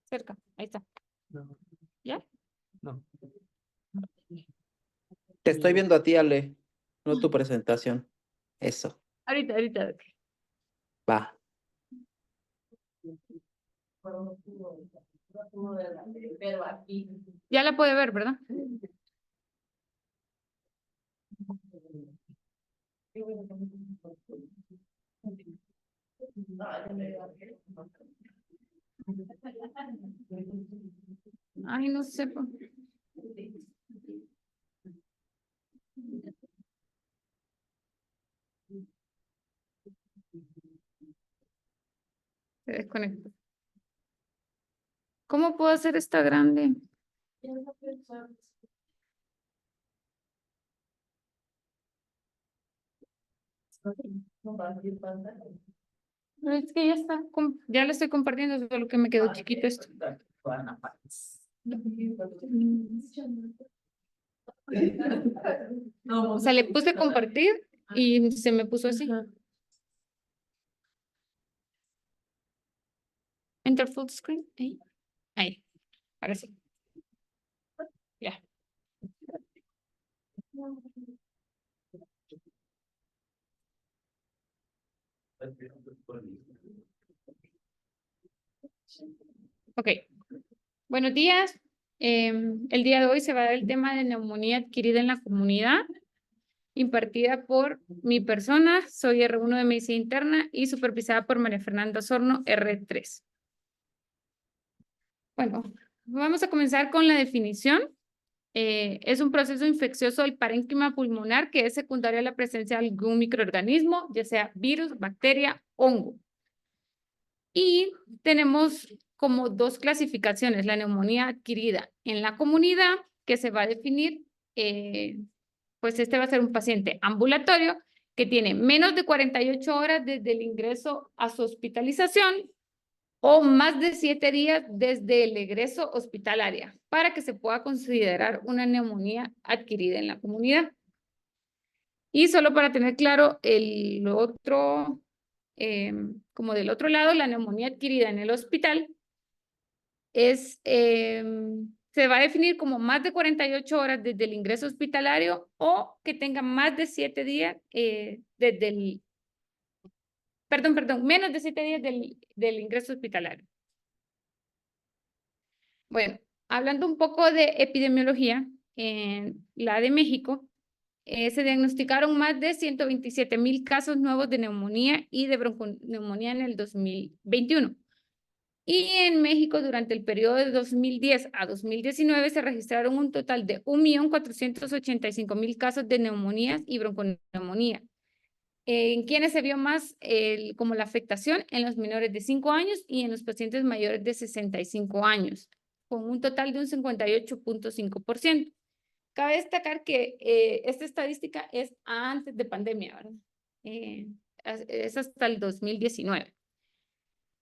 Cerca, ahí está. No, ¿Ya? no. Te estoy viendo a ti, Ale, no tu presentación. Eso, Ahorita. va. Ya la puede ver, ¿verdad? Ay, no sé. Se desconectó. ¿Cómo puedo hacer esta grande? No, es que ya está, ya lo estoy compartiendo, solo que me quedó chiquito esto. O sea, le puse compartir y se me puso así. Enter full screen. Ahí. Ahora sí. Ya. Ok. Buenos días. El día de hoy se va a dar el tema de neumonía adquirida en la comunidad, impartida por mi persona. Soy R1 de Medicina Interna y supervisada por María Fernanda Osorno, R3. Bueno, vamos a comenzar con la definición. Es un proceso infeccioso del parénquima pulmonar que es secundario a la presencia de algún microorganismo, ya sea virus, bacteria, hongo. Y tenemos como dos clasificaciones, la neumonía adquirida en la comunidad, que se va a definir, pues este va a ser un paciente ambulatorio que tiene menos de 48 horas desde el ingreso a su hospitalización o más de 7 días desde el egreso hospitalario para que se pueda considerar una neumonía adquirida en la comunidad. Y solo para tener claro el otro, como del otro lado, la neumonía adquirida en el hospital es, se va a definir como más de 48 horas desde el ingreso hospitalario o que tenga más de 7 días desde el, menos de 7 días del ingreso hospitalario. Bueno, hablando un poco de epidemiología, en la de México, se diagnosticaron más de 127,000 casos nuevos de neumonía y de bronconeumonía en el 2021. Y en México, durante el periodo de 2010 a 2019, se registraron un total de 1,485,000 casos de neumonías y bronconeumonía. ¿En quiénes se vio más como la afectación? En los menores de 5 años y en los pacientes mayores de 65 años, con un total de un 58,5%. Cabe destacar que esta estadística es antes de pandemia, ¿verdad? Es hasta el 2019.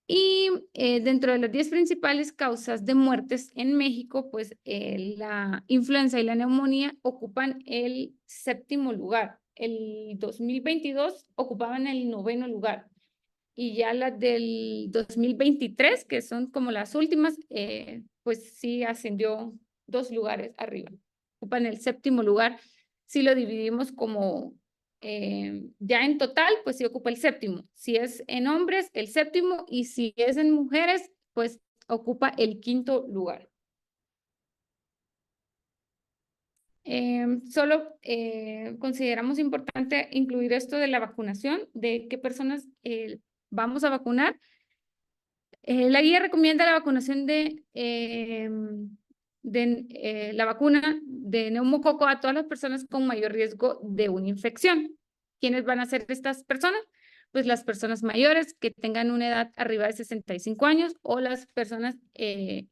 Y dentro de las 10 principales causas de muertes en México, pues la influenza y la neumonía ocupan el 7º lugar. El 2022 ocupaban el 9º lugar. Y ya las del 2023, que son como las últimas, pues sí ascendió 2 lugares arriba. Ocupan el 7º lugar. Si lo dividimos como ya en total, pues sí ocupa el 7º. Si es en hombres, el 7º. Y si es en mujeres, pues ocupa el 5º lugar. Solo consideramos importante incluir esto de la vacunación, de qué personas vamos a vacunar. La guía recomienda la vacunación de la vacuna de neumococo a todas las personas con mayor riesgo de una infección. ¿Quiénes van a ser estas personas? Pues las personas mayores que tengan una edad arriba de 65 años o las personas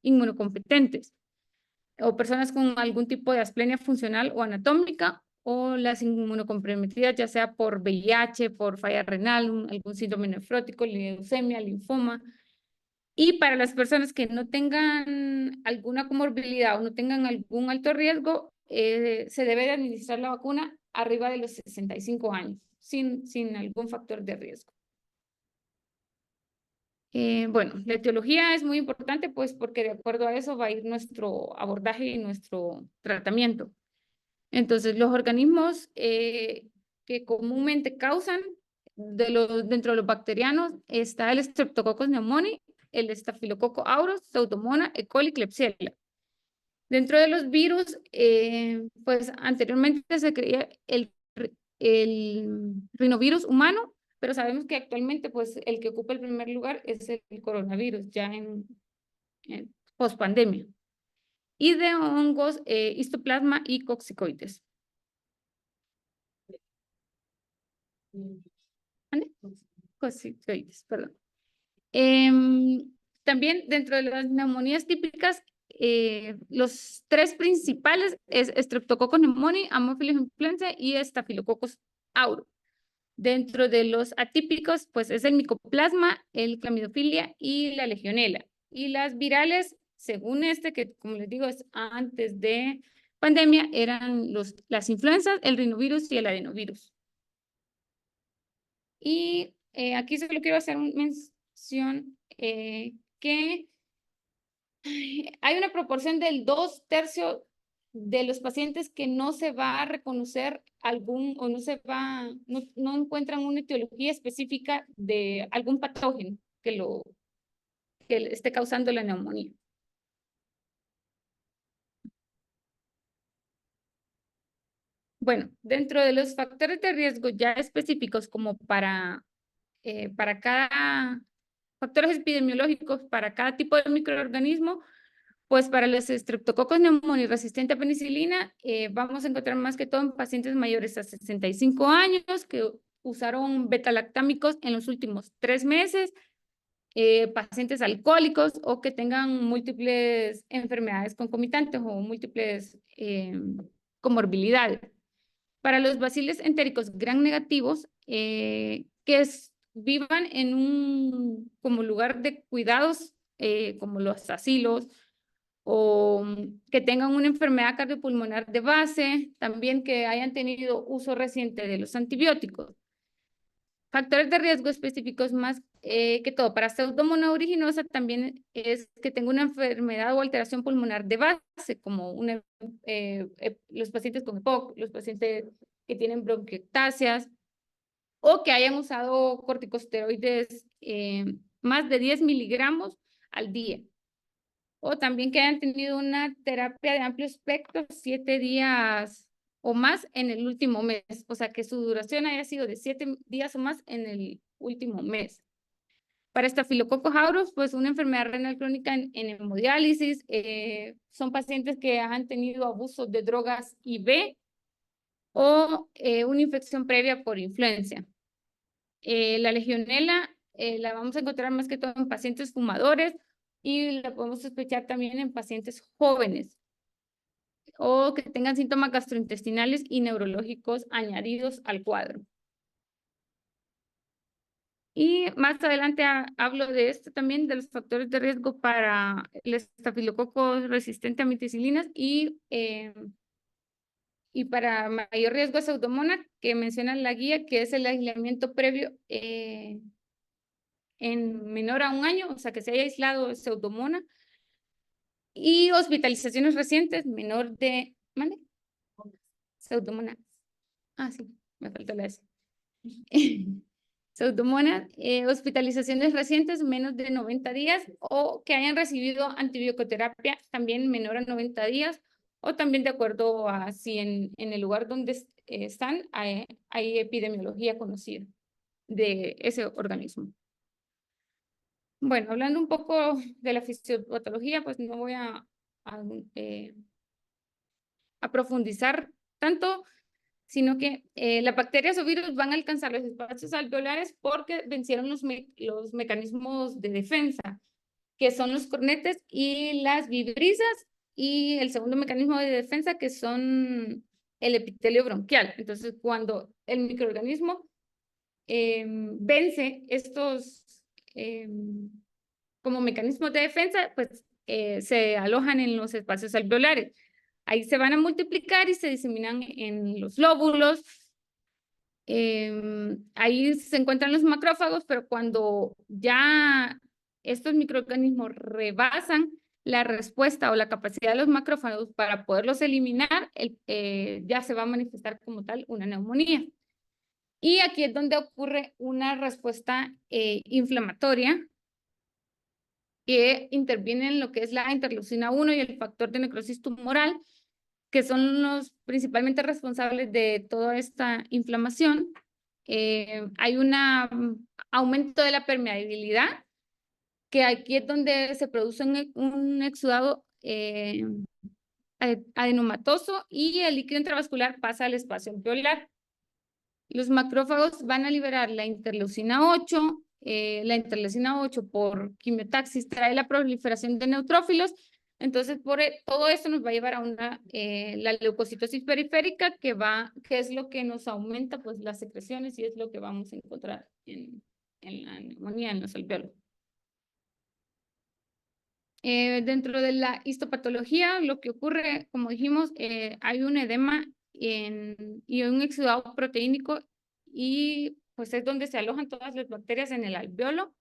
inmunocompetentes o personas con algún tipo de asplenia funcional o anatómica o las inmunocomprometidas, ya sea por VIH, por falla renal, algún síndrome nefrótico, leucemia, linfoma. Y para las personas que no tengan alguna comorbilidad o no tengan algún alto riesgo, se debe de administrar la vacuna arriba de los 65 años, sin algún factor de riesgo. Bueno, la etiología es muy importante, pues, porque de acuerdo a eso va a ir nuestro abordaje y nuestro tratamiento. Entonces, los organismos que comúnmente causan, dentro de los bacterianos, está el Streptococcus pneumoniae, el Staphylococcus aureus, Pseudomonas, E. coli, Klebsiella. Dentro de los virus, pues anteriormente se creía el rinovirus humano, pero sabemos que actualmente pues el que ocupa el primer lugar es el coronavirus, ya en pospandemia. Y de hongos, histoplasma y coccicoides. ¿Ande? Coccicoides, perdón. También dentro de las neumonías típicas, los tres principales es Streptococcus pneumoniae, Haemophilus influenza y Staphylococcus aureus. Dentro de los atípicos, pues es el micoplasma, el clamidofilia y la legionela. Y las virales, según que como les digo, es antes de pandemia, eran las influencias, el rinovirus y el adenovirus. Y aquí solo quiero hacer una mención que hay una proporción del 2/3 de los pacientes que no se va a reconocer o no encuentran una etiología específica de algún patógeno que le esté causando la neumonía. Bueno, dentro de los factores de riesgo ya específicos como para cada factores epidemiológicos para cada tipo de microorganismo, pues para los estreptococos pneumoniae resistente a penicilina, vamos a encontrar más que todo en pacientes mayores a 65 años que usaron betalactámicos en los últimos 3 meses, pacientes alcohólicos o que tengan múltiples enfermedades concomitantes o múltiples comorbilidades. Para los bacilos entéricos gram negativos, vivan en como lugar de cuidados, como los asilos, o que tengan una enfermedad cardiopulmonar de base, también que hayan tenido uso reciente de los antibióticos. Factores de riesgo específicos más que todo. Para Pseudomonas aeruginosa también es que tenga una enfermedad o alteración pulmonar de base, como los pacientes con EPOC, los pacientes que tienen bronquiectasias, o que hayan usado corticosteroides más de 10 miligramos al día. O también que hayan tenido una terapia de amplio espectro 7 días o más en el último mes. O sea, que su duración haya sido de 7 días o más en el último mes. Para Staphylococcus aureus, pues una enfermedad renal crónica en hemodiálisis. Son pacientes que han tenido abuso de drogas IV o una infección previa por influenza. La legionela la vamos a encontrar más que todo en pacientes fumadores y la podemos sospechar también en pacientes jóvenes o que tengan síntomas gastrointestinales y neurológicos añadidos al cuadro. Y más adelante hablo de esto también, de los factores de riesgo para el estafilococo resistente a ampicilinas y para mayor riesgo a Pseudomonas, que menciona la guía, que es el aislamiento previo en menor a 1 año, o sea, que se haya aislado Pseudomonas, y hospitalizaciones recientes menor de, ¿mande? Pseudomonas. Ah, sí, me faltó la S. Pseudomonas, hospitalizaciones recientes menos de 90 días o que hayan recibido antibioterapia también menor a 90 días o también de acuerdo a si en el lugar donde están hay epidemiología conocida de ese organismo. Bueno, hablando un poco de la fisiopatología, pues no voy a profundizar tanto, sino que las bacterias o virus van a alcanzar los espacios alveolares porque vencieron los mecanismos de defensa, que son los cornetes y las vibrisas, y el segundo mecanismo de defensa, que son el epitelio bronquial. Entonces, cuando el microorganismo vence estos como mecanismos de defensa, pues se alojan en los espacios alveolares. Ahí se van a multiplicar y se diseminan en los lóbulos. Ahí se encuentran los macrófagos, pero cuando ya estos microorganismos rebasan la respuesta o la capacidad de los macrófagos para poderlos eliminar, ya se va a manifestar como tal una neumonía. Y aquí es donde ocurre una respuesta inflamatoria que interviene en lo que es la interleucina 1 y el factor de necrosis tumoral, que son los principalmente responsables de toda esta inflamación. Hay un aumento de la permeabilidad, que aquí es donde se produce un exudado adenomatoso y el líquido intravascular pasa al espacio alveolar. Los macrófagos van a liberar la interleucina 8. La interleucina 8 por quimiotaxis trae la proliferación de neutrófilos. Entonces, todo esto nos va a llevar a la leucocitosis periférica, que es lo que nos aumenta pues, las secreciones y es lo que vamos a encontrar en la neumonía, en los alveolos. Dentro de la histopatología, lo que ocurre, como dijimos, hay un edema y un exudado proteínico y pues es donde se alojan todas las bacterias en el alveolo.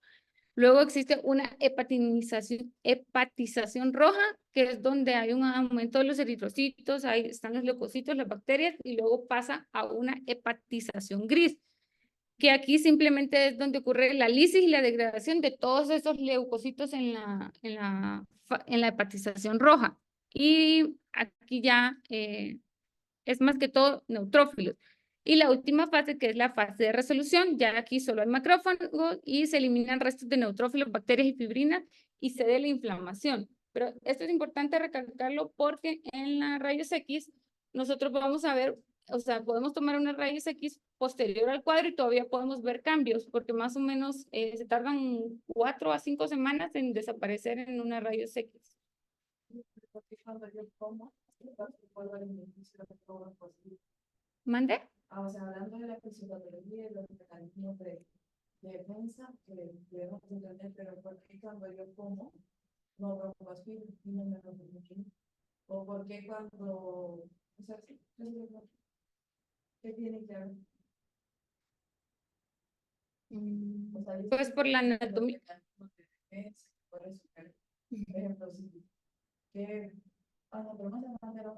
Luego existe una hepatización roja, que es donde hay un aumento de los eritrocitos, ahí están los leucocitos, las bacterias, y luego pasa a una hepatización gris, que aquí simplemente es donde ocurre la lisis y la degradación de todos esos leucocitos en la hepatización roja. Y aquí ya es más que todo neutrófilos. Y la última fase, que es la fase de resolución, ya aquí solo hay macrófagos y se eliminan restos de neutrófilos, bacterias y fibrinas y cede la inflamación. Pero esto es importante recalcarlo porque en la rayos X nosotros vamos a ver, o sea, podemos tomar una rayos X posterior al cuadro y todavía podemos ver cambios, porque más o menos se tardan 4 a 5 semanas en desaparecer en una rayos X. ¿Mande? O sea, hablando de la fisiopatología y los mecanismos de defensa que debemos entender, pero ¿por qué cuando yo como no rompo aspiro y no me rompo mucho? ¿O por qué cuando, o sea, qué tiene que haber? O sea, Pues por la anatomía. Por eso, por ejemplo, si que no, pero más de la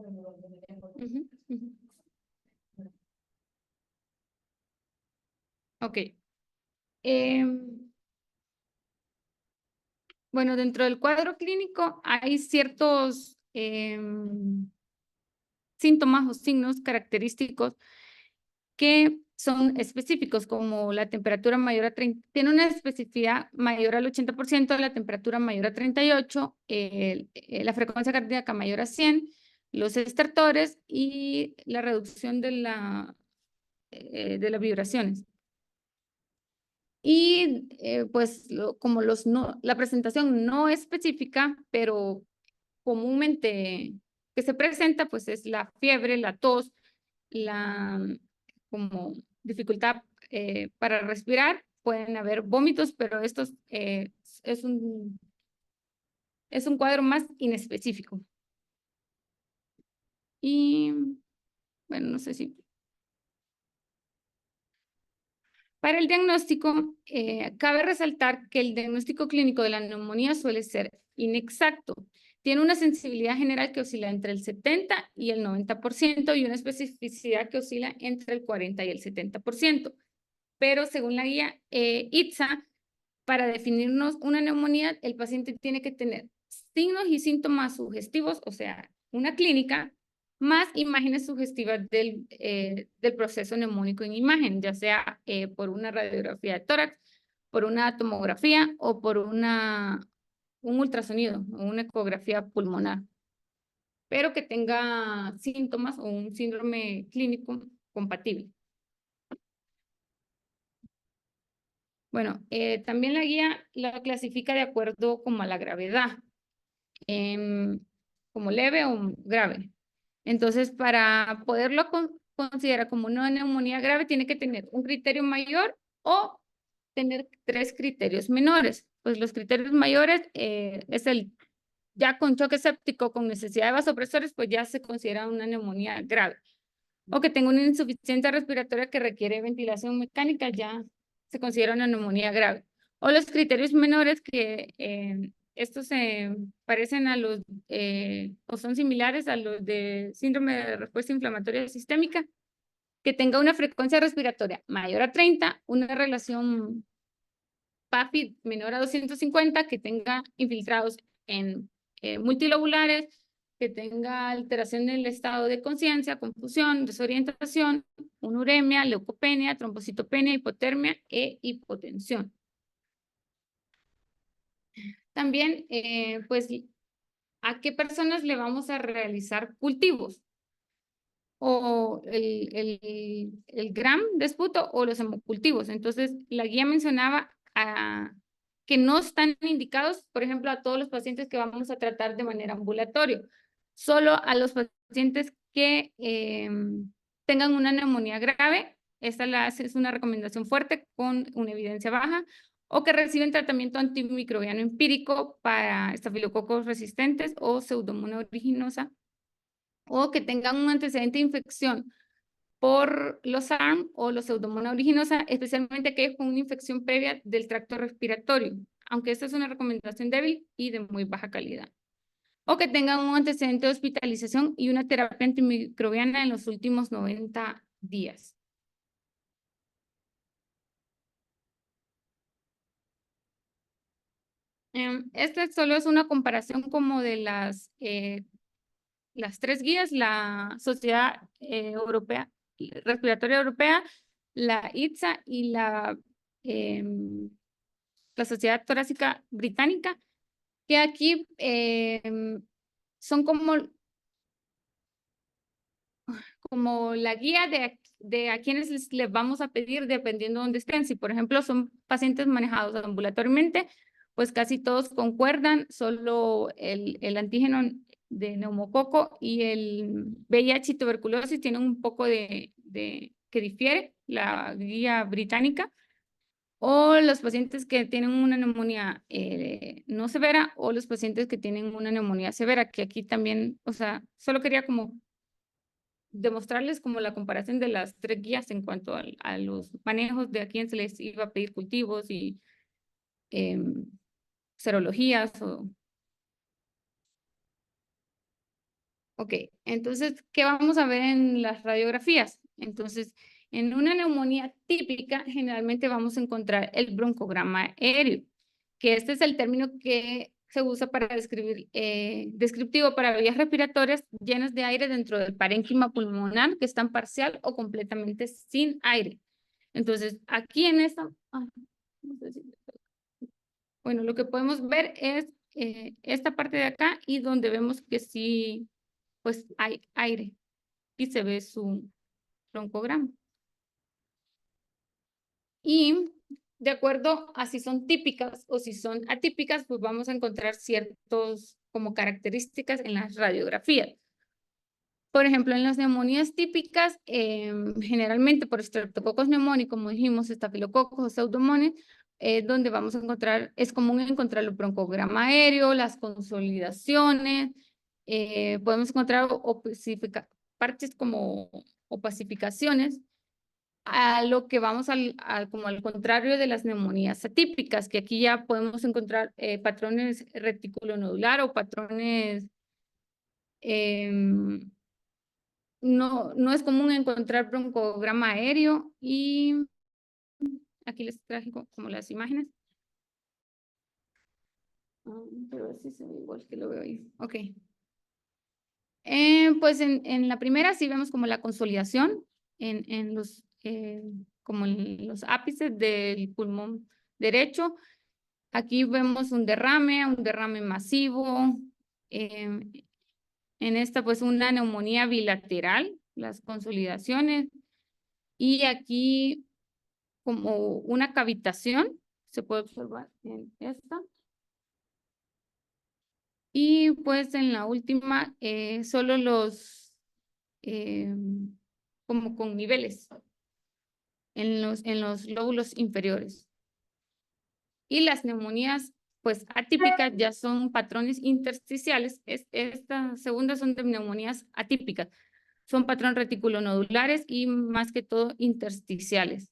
Ok. Bueno, dentro del cuadro clínico hay ciertos síntomas o signos característicos que son específicos, como la temperatura mayor a 30, tiene una especificidad mayor al 80%, la temperatura mayor a 38, la frecuencia cardíaca mayor a 100, los estertores y la reducción de las vibraciones. Y pues como la presentación no específica, pero comúnmente que se presenta, pues es la fiebre, la tos, como dificultad para respirar, pueden haber vómitos, pero estos es un cuadro más inespecífico. Y bueno, no sé si... Para el diagnóstico, cabe resaltar que el diagnóstico clínico de la neumonía suele ser inexacto. Tiene una sensibilidad general que oscila entre el 70 y el 90% y una especificidad que oscila entre el 40 y el 70%. Pero según la guía ITSA, para definirnos una neumonía, el paciente tiene que tener signos y síntomas sugestivos, o sea, una clínica, más imágenes sugestivas del proceso neumónico en imagen, ya sea por una radiografía de tórax, por una tomografía o por un ultrasonido o una ecografía pulmonar, pero que tenga síntomas o un síndrome clínico compatible. Bueno, también la guía la clasifica de acuerdo como a la gravedad, como leve o grave. Entonces, para poderlo considerar como una neumonía grave, tiene que tener un criterio mayor o tener 3 criterios menores. Pues los criterios mayores es ya con choque séptico, con necesidad de vasopresores, pues ya se considera una neumonía grave. O que tenga una insuficiencia respiratoria que requiere ventilación mecánica, ya se considera una neumonía grave. O los criterios menores que estos se parecen a los o son similares a los de síndrome de respuesta inflamatoria sistémica, que tenga una frecuencia respiratoria mayor a 30, una relación PAFI menor a 250, que tenga infiltrados en multilobulares, que tenga alteración del estado de conciencia, confusión, desorientación, uremia, leucopenia, trombocitopenia, hipotermia e hipotensión. También, pues, ¿a qué personas le vamos a realizar cultivos? O el gram de esputo o los hemocultivos. Entonces, la guía mencionaba que no están indicados, por ejemplo, a todos los pacientes que vamos a tratar de manera ambulatoria, solo a los pacientes que tengan una neumonía grave. Esta es una recomendación fuerte con una evidencia baja, o que reciben tratamiento antimicrobiano empírico para estafilococos resistentes o pseudomonas aeruginosa, o que tengan un antecedente de infección por los SARM o los Pseudomonas aeruginosa, especialmente aquellos con una infección previa del tracto respiratorio, aunque esta es una recomendación débil y de muy baja calidad. O que tengan un antecedente de hospitalización y una terapia antimicrobiana en los últimos 90 días. Esta solo es una comparación como de las 3 guías: la Sociedad Europea, Respiratoria Europea, la ITSA y la Sociedad Torácica Británica, que aquí son como la guía de a quienes les vamos a pedir dependiendo de dónde estén. Si, por ejemplo, son pacientes manejados ambulatoriamente, pues casi todos concuerdan, solo el antígeno de neumococo y el VIH y tuberculosis tienen un poco de que difiere la guía británica, o los pacientes que tienen una neumonía no severa, o los pacientes que tienen una neumonía severa, que aquí también, o sea, solo quería como demostrarles como la comparación de las 3 guías en cuanto a los manejos de a quién se les iba a pedir cultivos y serologías. Ok, entonces, ¿qué vamos a ver en las radiografías? Entonces, en una neumonía típica, generalmente vamos a encontrar el broncograma aéreo, que este es el término que se usa para describir, descriptivo para vías respiratorias llenas de aire dentro del parénquima pulmonar, que están parcial o completamente sin aire. Entonces, aquí en esta, no sé bueno, lo que podemos ver es esta parte de acá, y donde vemos que sí, pues hay aire y se ve su broncograma. Y de acuerdo a si son típicas o si son atípicas, pues vamos a encontrar ciertos como características en las radiografías. Por ejemplo, en las neumonías típicas, generalmente por estreptococos pneumoniae, como dijimos, estafilococos o pseudomonas, donde vamos a encontrar, es común encontrar el broncograma aéreo, las consolidaciones, podemos encontrar parches como opacificaciones, a lo que vamos como al contrario de las neumonías atípicas, que aquí ya podemos encontrar patrones reticulonodular o patrones no es común encontrar broncograma aéreo, y aquí les traje como las imágenes. Pero así se ve igual que lo veo ahí. Ok. Pues en la primera sí vemos como la consolidación en los, como en los ápices del pulmón derecho. Aquí vemos un derrame masivo. En esta pues una neumonía bilateral, las consolidaciones. Y aquí como una cavitación, se puede observar en esta. Y pues en la última, solo los, como con niveles en los lóbulos inferiores. Y las neumonías, pues atípicas, ya son patrones intersticiales. Esta segunda son de neumonías atípicas. Son patrones reticulonodulares y más que todo intersticiales.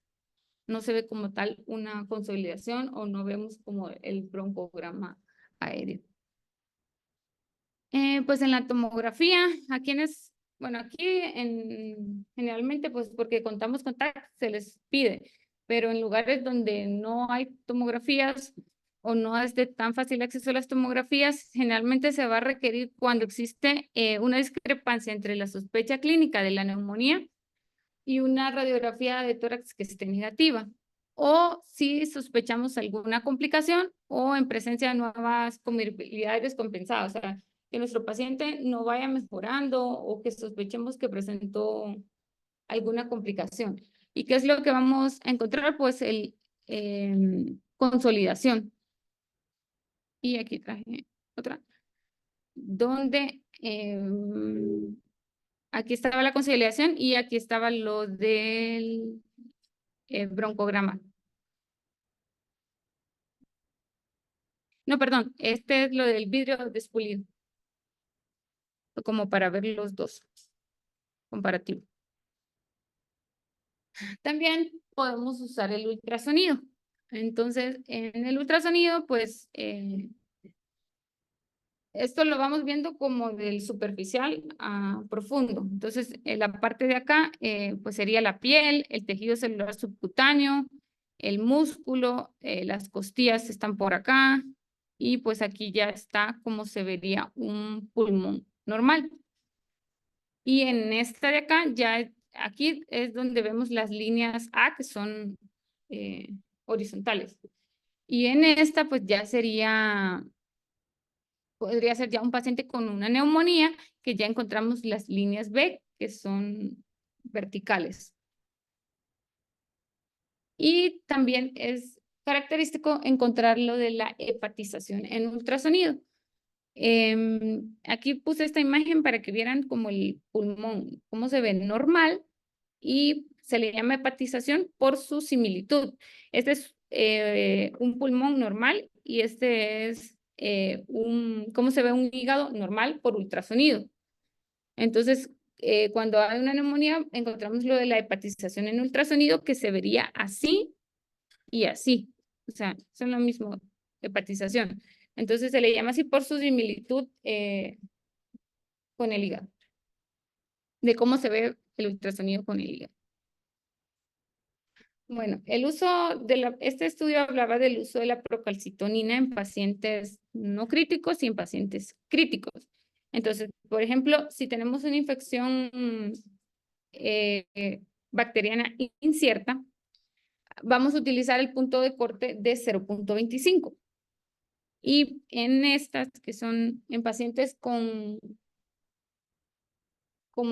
no se ve como tal una consolidación o no vemos como el broncograma aéreo. Pues en la tomografía, bueno, aquí generalmente pues porque contamos con TAC se les pide, pero en lugares donde no hay tomografías o no es de tan fácil acceso a las tomografías, generalmente se va a requerir cuando existe una discrepancia entre la sospecha clínica de la neumonía y una radiografía de tórax que esté negativa, o si sospechamos alguna complicación o en presencia de nuevas comorbilidades descompensadas, o sea, que nuestro paciente no vaya mejorando o que sospechemos que presentó alguna complicación. ¿Y qué es lo que vamos a encontrar? Pues consolidación. Y aquí traje otra, donde aquí estaba la consolidación y aquí estaba lo del broncograma. No, perdón, este es lo del vidrio despulido, como para ver los dos, comparativo. También podemos usar el ultrasonido. Entonces, en el ultrasonido, pues, esto lo vamos viendo como del superficial a profundo. Entonces, en la parte de acá, pues sería la piel, el tejido celular subcutáneo, el músculo, las costillas están por acá, y pues aquí ya está como se vería un pulmón normal. Y en esta de acá, aquí es donde vemos las líneas A que son horizontales. Y en esta pues ya podría ser ya un paciente con una neumonía, que ya encontramos las líneas B que son verticales. Y también es característico encontrar lo de la hepatización en ultrasonido. Aquí puse esta imagen para que vieran como el pulmón, cómo se ve normal, y se le llama hepatización por su similitud. Este es un pulmón normal y este es cómo se ve un hígado normal por ultrasonido. Entonces, cuando hay una neumonía, encontramos lo de la hepatización en ultrasonido, que se vería así y así. O sea, son lo mismo, hepatización. Entonces se le llama así por su similitud con el hígado, de cómo se ve el ultrasonido con el hígado. Bueno, el uso este estudio hablaba del uso de la procalcitonina en pacientes no críticos y en pacientes críticos. Entonces, por ejemplo, si tenemos una infección bacteriana incierta, vamos a utilizar el punto de corte de 0.25. Y en estas, que son en pacientes como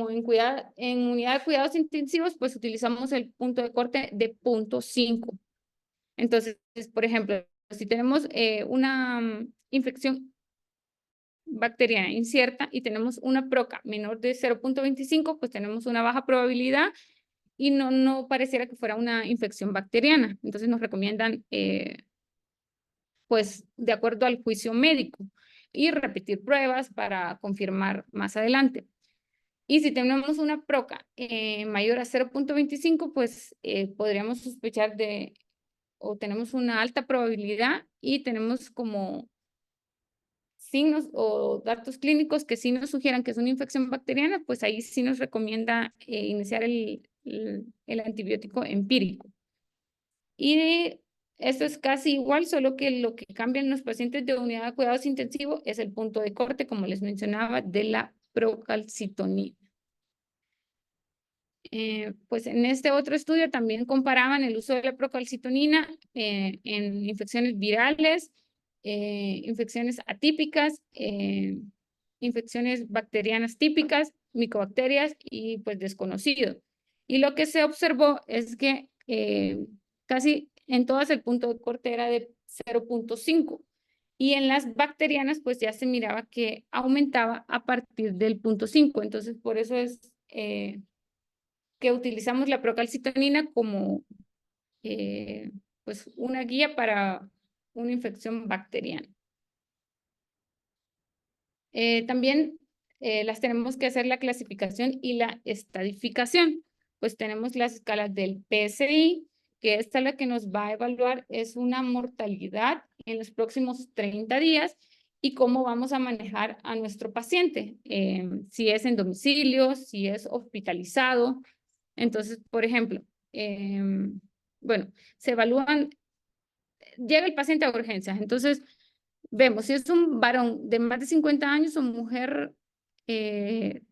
en unidad de cuidados intensivos, pues utilizamos el punto de corte de 0.5. Entonces, por ejemplo, si tenemos una infección bacteriana incierta y tenemos una proca menor de 0.25, pues tenemos una baja probabilidad y no pareciera que fuera una infección bacteriana. Entonces nos recomiendan, pues, de acuerdo al juicio médico, y repetir pruebas para confirmar más adelante. Y si tenemos una proca mayor a 0.25, pues podríamos sospechar o tenemos una alta probabilidad y tenemos como signos o datos clínicos que sí nos sugieran que es una infección bacteriana, pues ahí sí nos recomienda iniciar el antibiótico empírico. Y esto es casi igual, solo que lo que cambia en los pacientes de unidad de cuidados intensivos es el punto de corte, como les mencionaba, de la procalcitonina. Pues en este otro estudio también comparaban el uso de la procalcitonina en infecciones virales, infecciones atípicas, infecciones bacterianas típicas, micobacterias y pues desconocido. Y lo que se observó es que casi en todas el punto de corte era de 0.5. Y en las bacterianas, pues ya se miraba que aumentaba a partir del 0.5. Entonces, por eso es que utilizamos la procalcitonina como pues una guía para una infección bacteriana. También las tenemos que hacer la clasificación y la estadificación. Pues tenemos las escalas del PSI, que esta es la que nos va a evaluar, es una mortalidad en los próximos 30 días y cómo vamos a manejar a nuestro paciente, si es en domicilio, si es hospitalizado. Entonces, por ejemplo, bueno, se evalúan, llega el paciente a urgencias, entonces vemos si es un varón de más de 50 años o mujer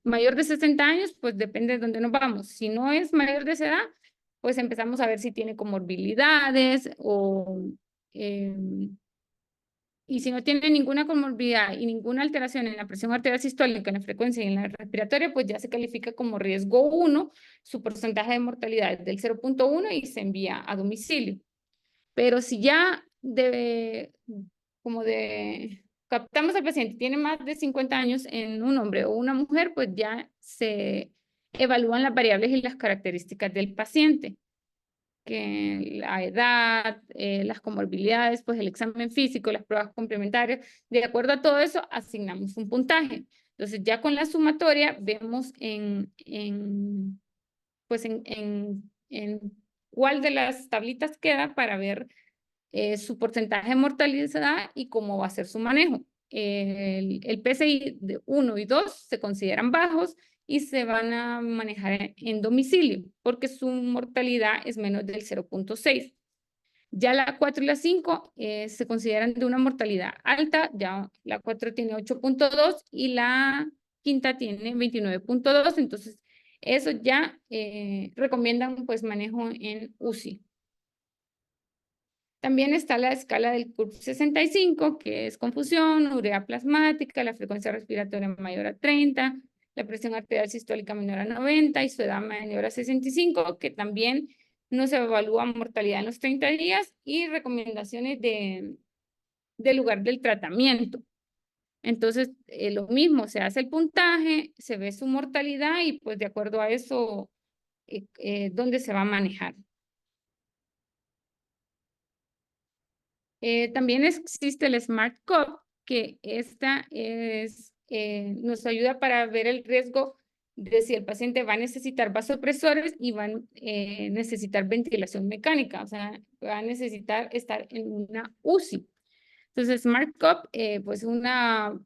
mayor de 60 años, pues depende de dónde nos vamos. Si no es mayor de esa edad, pues empezamos a ver si tiene comorbilidades y si no tiene ninguna comorbilidad y ninguna alteración en la presión arterial sistólica, en la frecuencia y en la respiratoria, pues ya se califica como riesgo 1, su porcentaje de mortalidad es del 0.1 y se envía a domicilio. Pero si ya captamos al paciente, tiene más de 50 años en un hombre o una mujer, pues ya se evalúan las variables y las características del paciente, que la edad, las comorbilidades, pues el examen físico, las pruebas complementarias. De acuerdo a todo eso, asignamos un puntaje. Entonces, ya con la sumatoria, vemos en cuál de las tablitas queda para ver su porcentaje de mortalidad y cómo va a ser su manejo. El PCI de 1 y 2 se consideran bajos y se van a manejar en domicilio porque su mortalidad es menos del 0.6. Ya la 4 y la 5 se consideran de una mortalidad alta, ya la 4 tiene 8.2 y la quinta tiene 29.2, entonces eso ya recomiendan pues manejo en UCI. También está la escala del CURB 65, que es confusión, urea plasmática, la frecuencia respiratoria mayor a 30, la presión arterial sistólica menor a 90 y su edad mayor a 65, que también nos evalúa mortalidad en los 30 días y recomendaciones del lugar del tratamiento. Entonces, lo mismo, se hace el puntaje, se ve su mortalidad y pues de acuerdo a eso, dónde se va a manejar. También existe el Smart Cup, que esta nos ayuda para ver el riesgo de si el paciente va a necesitar vasopresores y va a necesitar ventilación mecánica, o sea, va a necesitar estar en una UCI. Entonces, Smart Cup, pues una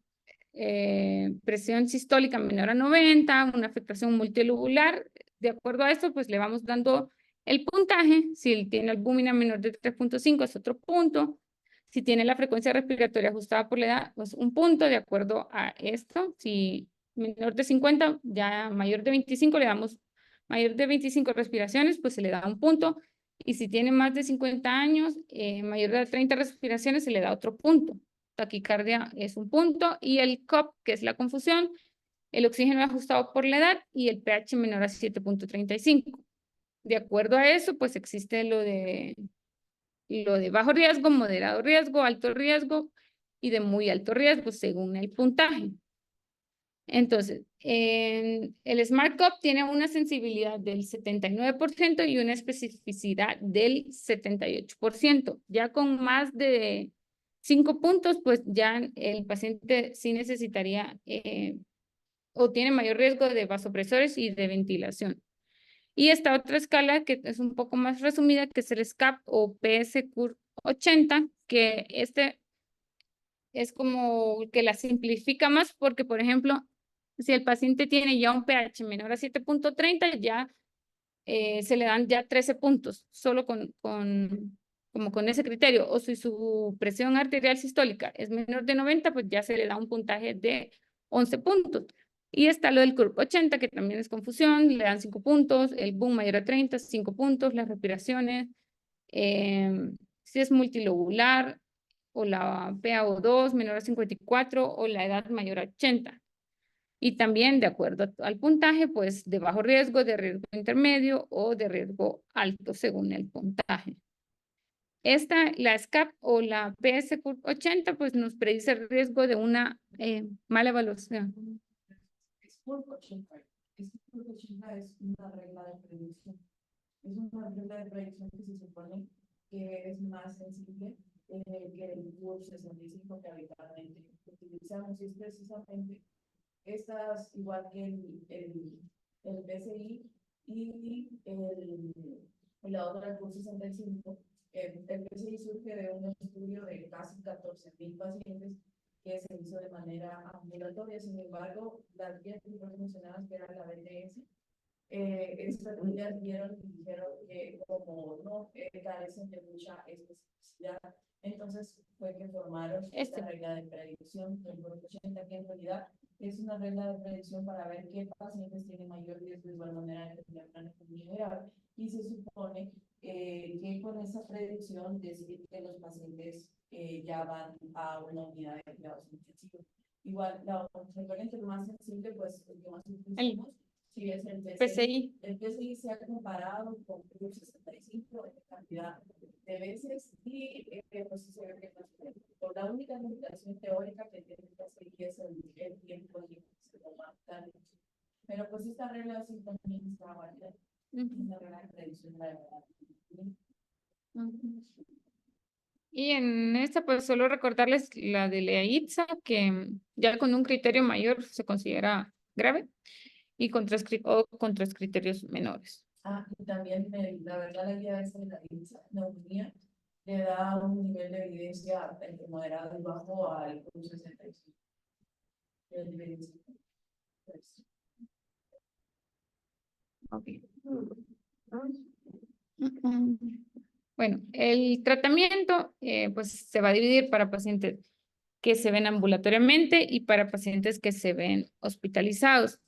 presión sistólica menor a 90, una afectación multilobular. De acuerdo a esto, pues le vamos dando el puntaje. Si tiene albúmina menor de 3.5 es otro punto. Si tiene la frecuencia respiratoria ajustada por la edad, pues un punto de acuerdo a esto. Si menor de 50, ya mayor de 25 le damos mayor de 25 respiraciones, pues se le da un punto. Y si tiene más de 50 años, mayor de 30 respiraciones, se le da otro punto. Taquicardia es un punto y el COP, que es la confusión, el oxígeno ajustado por la edad y el pH menor a 7.35. De acuerdo a eso, pues existe lo de bajo riesgo, moderado riesgo, alto riesgo y de muy alto riesgo según el puntaje. Entonces, el Smart Cup tiene una sensibilidad del 79% y una especificidad del 78%. Ya con más de 5 puntos, pues ya el paciente sí necesitaría o tiene mayor riesgo de vasopresores y de ventilación. Y esta otra escala que es un poco más resumida, que es el SCAP o PSCUR 80, que es como que la simplifica más porque, por ejemplo, si el paciente tiene ya un pH menor a 7.30, ya se le dan ya 13 puntos, solo como con ese criterio. O si su presión arterial sistólica es menor de 90, pues ya se le da un puntaje de 11 puntos. Y está lo del CURB 80, que también es confusión, le dan 5 puntos, el boom mayor a 30, 5 puntos, las respiraciones, si es multilobular, o la PaO2 menor a 54, o la edad mayor a 80. Y también, de acuerdo al puntaje, pues de bajo riesgo, de riesgo intermedio o de riesgo alto según el puntaje. La SCAP o la PSCUR 80, pues nos predice el riesgo de una mala evaluación. SCURB 80. SCURB 80 es una regla de predicción. Es una regla de predicción que se supone que es más sensible que el CURB 65 que habitualmente utilizamos. Y es precisamente estas, igual que el PCI y y la otra el PUL 65. El PCI surge de un estudio de casi 14.000 pacientes que se hizo de manera ambulatoria. Sin embargo, las guías que mencionadas, que era la BTS, estas guías vieron y dijeron que como no carecen de mucha especificidad, entonces fue que formaron esta regla de predicción del grupo 80, que en realidad es una regla de predicción para ver qué pacientes tienen mayor riesgo de igual manera de tener una neumonía grave, y se supone que con esa predicción decir que los pacientes ya van a una unidad de cuidados intensivos. Igual, recuerden que lo más sensible, pues, el que más utilizamos, si es el PCI. El PCI se ha comparado con PUL 65 en cantidad de veces y pues se ve que por la única limitación teórica que tiene el PCI es el tiempo en que se toma tal. Pero pues esta regla sí también está válida. Una regla de predicción, la verdad. Y en esta, pues solo recordarles la de la ITSA, que ya con un criterio mayor se considera grave y con tres criterios menores. Y también, la verdad, la guía esa de la neumonía le da un nivel de evidencia entre moderado y bajo al PUL 65. Okay. Bueno, el tratamiento pues se va a dividir para pacientes que se ven ambulatoriamente y para pacientes que se ven hospitalizados,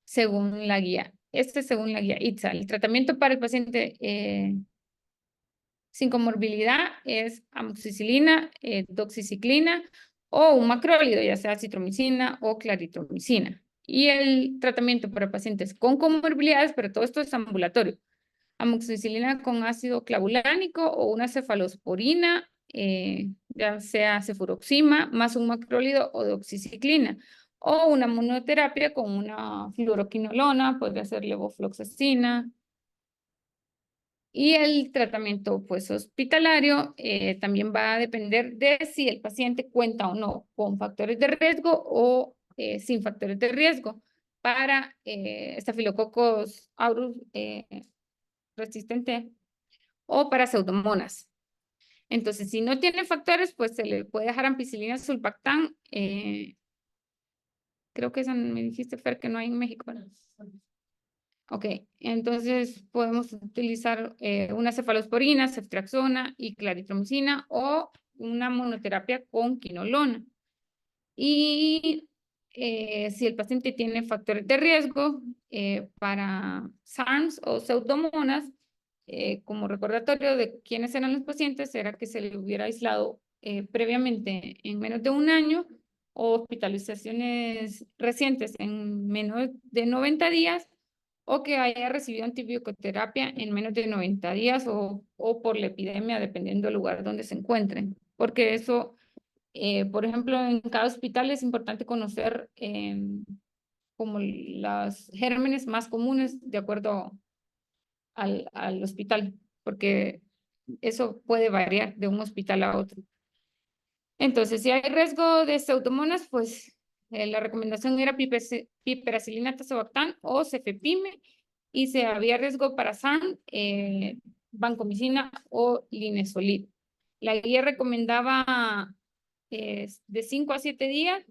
según la guía. Según la guía ITSA. El tratamiento para el paciente sin comorbilidad es amoxicilina, doxiciclina o un macrólido, ya sea citromicina o claritromicina. Y el tratamiento para pacientes con comorbilidades, pero todo esto es ambulatorio. Amoxicilina con ácido clavulánico o una cefalosporina, ya sea cefuroxima, más un macrólido o doxiciclina. O una monoterapia con una fluoroquinolona, podría ser levofloxacina. Y el tratamiento pues hospitalario también va a depender de si el paciente cuenta o no con factores de riesgo o sin factores de riesgo para Staphylococcus aureus resistente o para pseudomonas. Entonces, si no tiene factores, pues se le puede dejar ampicilina sulbactam. Creo que esa me dijiste, Fer, que no hay en México, ¿no? Ok, entonces podemos utilizar una cefalosporina, ceftriaxona y claritromicina o una monoterapia con quinolona. Y si el paciente tiene factores de riesgo para SARMs o pseudomonas, como recordatorio de quiénes eran los pacientes, era que se le hubiera aislado previamente en menos de un año o hospitalizaciones recientes en menos de 90 días o que haya recibido antibioterapia en menos de 90 días o por la epidemia, dependiendo del lugar donde se encuentren. Porque eso, por ejemplo, en cada hospital es importante conocer como los gérmenes más comunes de acuerdo al hospital, porque eso puede variar de un hospital a otro. Entonces, si hay riesgo de pseudomonas, pues la recomendación era piperacilina tazobactam o cefepime, y si había riesgo para SARM, vancomicina o linezolid. La guía recomendaba de 5 a 7 días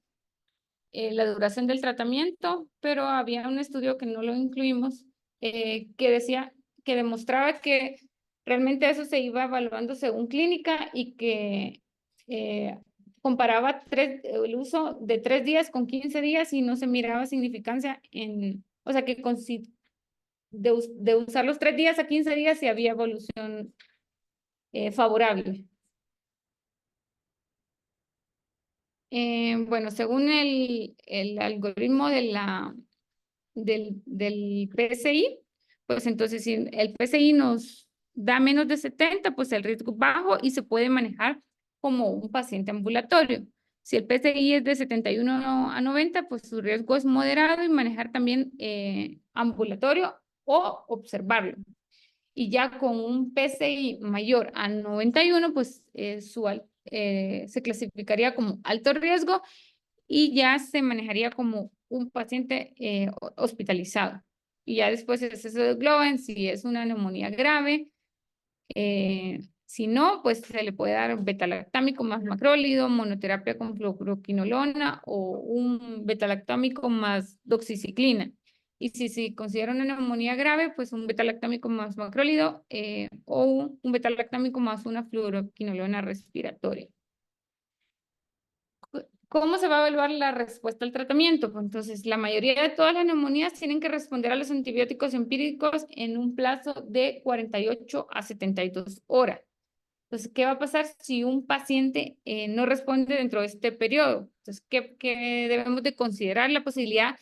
la duración del tratamiento, pero había un estudio que no lo incluimos, que decía, que demostraba que realmente eso se iba evaluando según clínica y que comparaba el uso de 3 días con 15 días y no se miraba significancia o sea que de usar los 3 días a 15 días sí había evolución favorable. Bueno, según el algoritmo del PSI, pues entonces si el PSI nos da menos de 70, pues el riesgo es bajo y se puede manejar como un paciente ambulatorio. Si el PSI es de 71 a 90, pues su riesgo es moderado y manejar también ambulatorio o observarlo. Y ya con un PSI mayor a 91, pues se clasificaría como alto riesgo y ya se manejaría como un paciente hospitalizado. Y ya después se desgloban si es una neumonía grave, Si no, pues se le puede dar betalactámico más macrólido, monoterapia con fluoroquinolona o un betalactámico más doxiciclina. Y si se considera una neumonía grave, pues un betalactámico más macrólido o un betalactámico más una fluoroquinolona respiratoria. ¿Cómo se va a evaluar la respuesta al tratamiento? Pues entonces, la mayoría de todas las neumonías tienen que responder a los antibióticos empíricos en un plazo de 48 a 72 horas. Entonces, ¿qué va a pasar si un paciente no responde dentro de este periodo? Entonces, ¿qué debemos de considerar? La posibilidad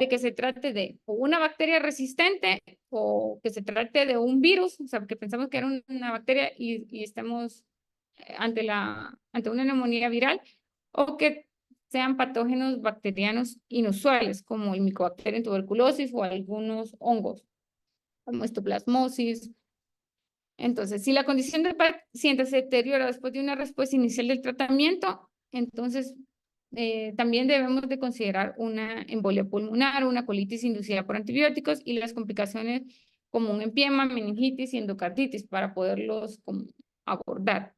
de que se trate de una bacteria resistente o que se trate de un virus, o sea, porque pensamos que era una bacteria y estamos ante una neumonía viral, o que sean patógenos bacterianos inusuales, como el Mycobacterium en tuberculosis o algunos hongos, como histoplasmosis. Entonces, si la condición del paciente se deteriora después de una respuesta inicial del tratamiento, entonces también debemos de considerar una embolia pulmonar, una colitis inducida por antibióticos y las complicaciones como un empiema, meningitis y endocarditis para poderlos abordar.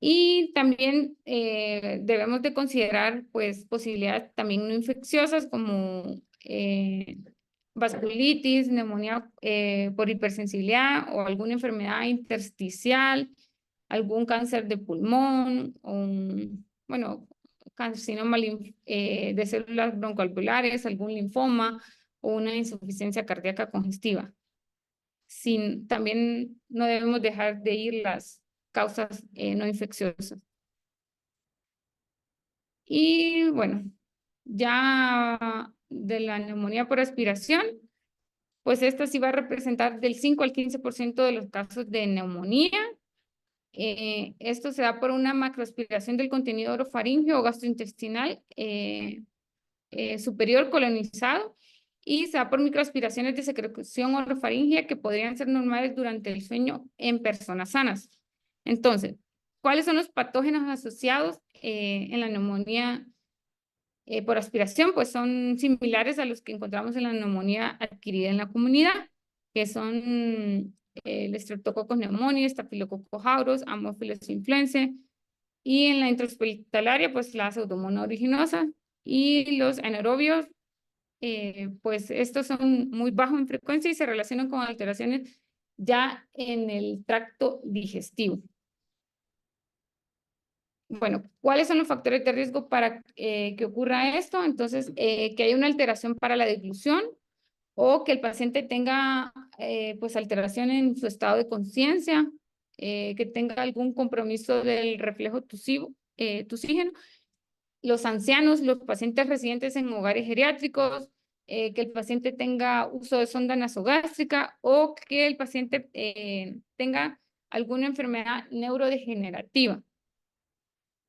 Y también debemos de considerar pues posibilidades también no infecciosas como vasculitis, neumonía por hipersensibilidad o alguna enfermedad intersticial, algún cáncer de pulmón, bueno, carcinoma de células broncoalveolares, algún linfoma o una insuficiencia cardíaca congestiva. También no debemos dejar de ir las causas no infecciosas. Y bueno, ya de la neumonía por aspiración, pues esta sí va a representar del 5 al 15% de los casos de neumonía. Esto se da por una macroaspiración del contenido orofaríngeo o gastrointestinal superior colonizado y se da por microaspiraciones de secreción orofaríngea que podrían ser normales durante el sueño en personas sanas. Entonces, ¿cuáles son los patógenos asociados en la neumonía por aspiración? Pues son similares a los que encontramos en la neumonía adquirida en la comunidad, que son el Streptococcus pneumoniae, Staphylococcus aureus, Haemophilus influenzae, y en la intrahospitalaria, pues la pseudomonas aeruginosa y los anaerobios, pues estos son muy bajos en frecuencia y se relacionan con alteraciones ya en el tracto digestivo. Bueno, ¿cuáles son los factores de riesgo para que ocurra esto? Entonces, que haya una alteración para la deglución o que el paciente tenga pues alteración en su estado de conciencia, que tenga algún compromiso del reflejo tusígeno, los ancianos, los pacientes residentes en hogares geriátricos, que el paciente tenga uso de sonda nasogástrica o que el paciente tenga alguna enfermedad neurodegenerativa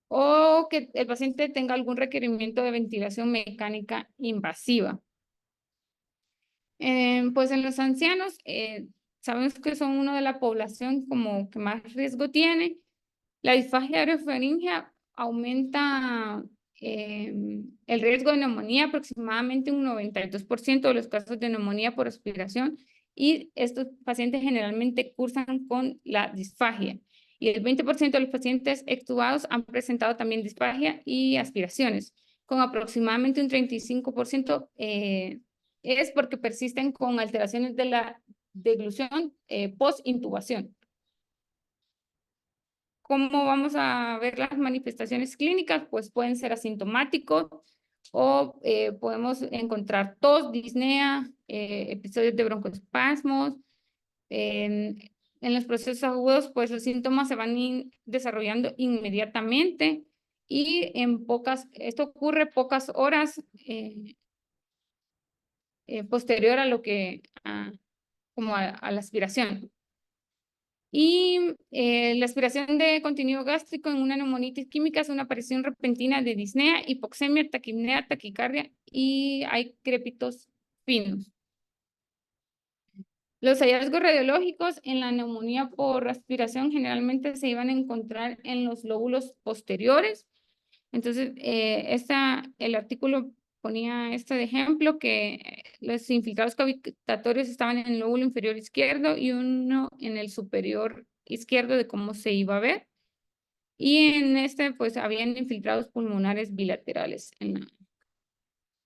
o que el paciente tenga algún requerimiento de ventilación mecánica invasiva. Pues en los ancianos, sabemos que son uno de la población como que más riesgo tiene. La disfagia orofaríngea aumenta el riesgo de neumonía aproximadamente un 92% de los casos de neumonía por aspiración y estos pacientes generalmente cursan con la disfagia. Y el 20% de los pacientes extubados han presentado también disfagia y aspiraciones, con aproximadamente un 35% es porque persisten con alteraciones de la deglución post-intubación. ¿Cómo vamos a ver las manifestaciones clínicas? Pues pueden ser asintomáticos o podemos encontrar tos, disnea, episodios de broncoespasmos. En los procesos agudos, pues los síntomas se van desarrollando inmediatamente y esto ocurre pocas horas posterior a lo que, como a la aspiración. Y la aspiración de contenido gástrico en una neumonitis química es una aparición repentina de disnea, hipoxemia, taquipnea, taquicardia y hay crépitos finos. Los hallazgos radiológicos en la neumonía por aspiración generalmente se iban a encontrar en los lóbulos posteriores. Entonces, el artículo ponía de ejemplo que los infiltrados cavitatorios estaban en el lóbulo inferior izquierdo y uno en el superior izquierdo de cómo se iba a ver. Y en este, pues, habían infiltrados pulmonares bilaterales en la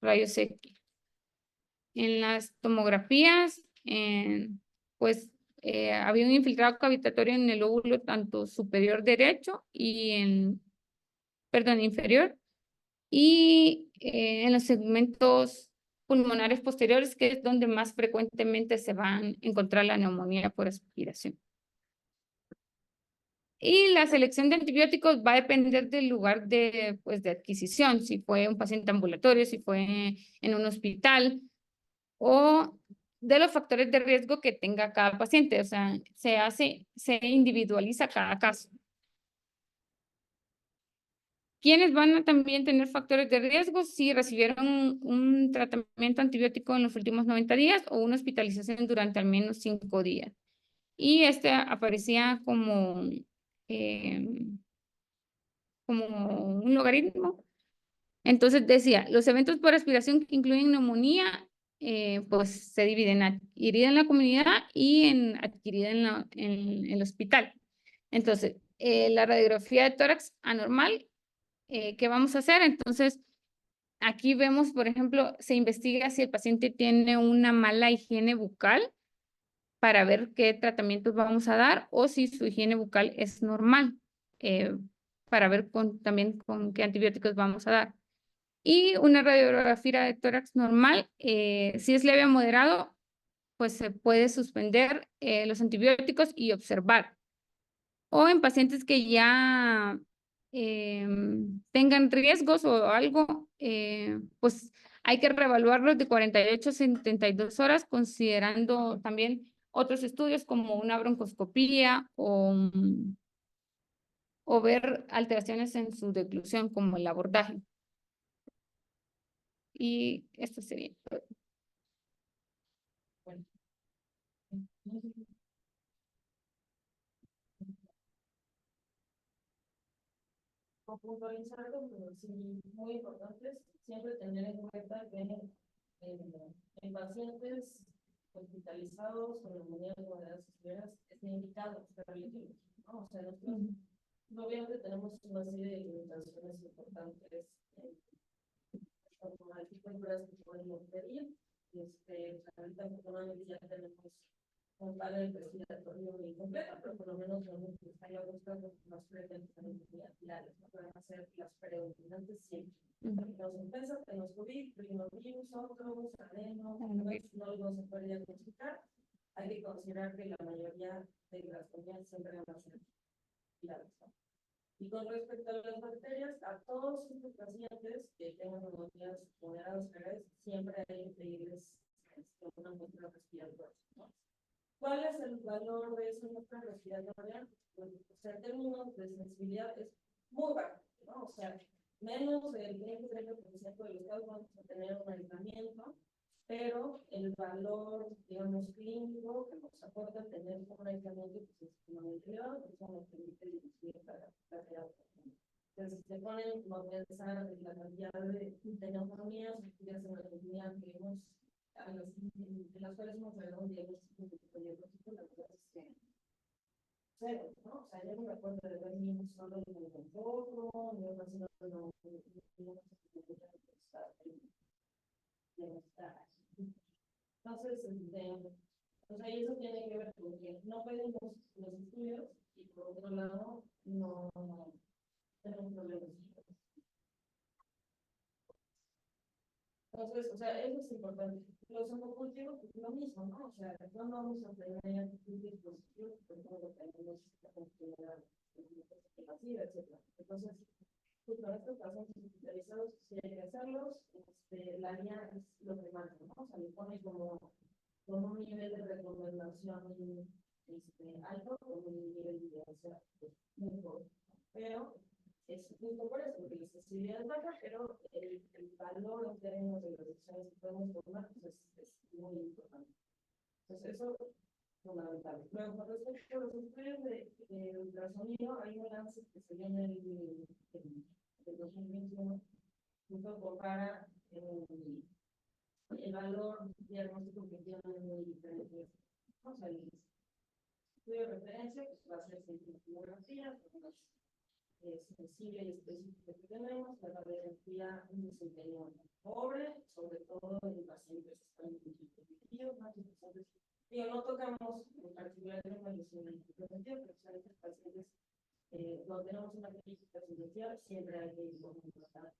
rayos X. En las tomografías, pues, había un infiltrado cavitatorio en el lóbulo tanto superior derecho y perdón, inferior, y en los segmentos pulmonares posteriores, que es donde más frecuentemente se van a encontrar la neumonía por aspiración. Y la selección de antibióticos va a depender del lugar pues, de adquisición, si fue un paciente ambulatorio, si fue en un hospital, o de los factores de riesgo que tenga cada paciente. O sea, se individualiza cada caso. ¿Quiénes van a también tener factores de riesgo si recibieron un tratamiento antibiótico en los últimos 90 días o una hospitalización durante al menos 5 días? Y este aparecía como un logaritmo. Entonces decía, los eventos por aspiración que incluyen neumonía, pues se dividen en adquirida en la comunidad y en adquirida en el hospital. Entonces, la radiografía de tórax anormal, ¿qué vamos a hacer? Entonces, aquí vemos, por ejemplo, se investiga si el paciente tiene una mala higiene bucal para ver qué tratamientos vamos a dar o si su higiene bucal es normal, para ver también con qué antibióticos vamos a dar. Y una radiografía de tórax normal, si es leve o moderado, pues se puede suspender los antibióticos y observar. O en pacientes que ya tengan riesgos o algo, pues hay que reevaluarlos de 48 a 72 horas, considerando también otros estudios como una broncoscopía o ver alteraciones en su deglución como el abordaje. Y esto sería. Bueno, por puntualizarlo, pero sí, muy importantes, siempre tener en cuenta que en pacientes hospitalizados con neumonía moderadas y severas es indicado realizarlo, ¿no? O sea, nosotros obviamente tenemos una serie de limitaciones importantes como el tipo de pruebas que podemos pedir. Ahorita afortunadamente ya tenemos un panel respiratorio incompleto, pero por lo menos vamos a estar buscando más frecuentes antivirales, ¿no? Para hacer las predominantes siempre. Nos empieza que nos COVID, rinovirus, otros, adeno, no se puede diagnosticar. Hay que considerar que la mayoría de las comunidades siempre van a ser virales, ¿no? Y con respecto a las bacterias, a todos estos pacientes que tengan neumonías moderadas graves, siempre hay que pedirles una muestra respiratoria, ¿no? ¿Cuál es el valor de esa muestra respiratoria? Pues, en términos de sensibilidad es muy bajo, ¿no? O sea, menos del 20-30% de los casos vamos a tener un aislamiento, pero el valor, digamos, clínico que nos aporta tener un aislamiento pues, es sumamente elevado, eso nos permite dirigir la terapia. Entonces, si se ponen como a pensar en la cantidad de neumonías, ya se nos olvida que hemos, en las cuales hemos llegado un diagnóstico la verdad es que cero, ¿no? O sea, yo no me acuerdo de ver ni un solo de tampoco, ni una sola entonces, o sea, y eso tiene que ver con que no pueden los estudios y por otro lado no tenemos problemas. Entonces, o sea, eso es importante. Los homocultivos, pues lo mismo, ¿no? O sea, no vamos a tener dispositivos, por ejemplo, tenemos la continuidad pasiva, etc. Entonces, pues para estos pacientes hospitalizados, si hay que hacerlos, la guía es lo que marca, ¿no? O sea, le pone como con un nivel de recomendación alto, con un nivel de evidencia muy poco. Pero es justo por eso, porque la sensibilidad es baja, pero el valor en términos de las decisiones que podemos tomar pues es muy importante. Entonces, eso es fundamental. Luego, con respecto a los estudios de ultrasonido, hay un avance que se viene en el 2021, justo compara el valor diagnóstico que tienen muy diferentes. O sea, estudio de referencia, pues va a ser sintomografía, sensible y específica que tenemos, la radiografía un desempeño pobre, sobre todo en pacientes que están en pacientes, no tocamos en particular en la lesión preventiva, pero son estos pacientes donde tenemos una crítica inicial, siempre hay que ir con un tratamiento.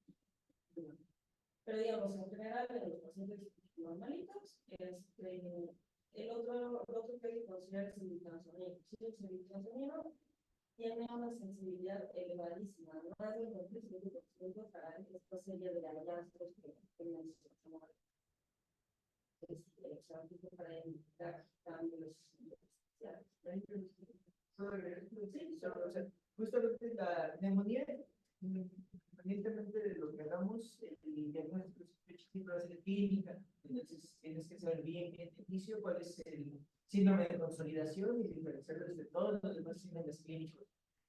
Pero digamos, en general, en los pacientes normalitos, el otro que hay que considerar es el ultrasonido. Si el ultrasonido tiene una sensibilidad elevadísima, más del 95% para esta serie de hallazgos que mencionamos. Para evitar cambios especiales. Sí, justamente la neumonía, independientemente de lo que hagamos, el diagnóstico específico va a ser clínica, entonces tienes que saber bien en el inicio cuál es el síndrome de consolidación y diferenciarlo de todos los demás síndromes clínicos.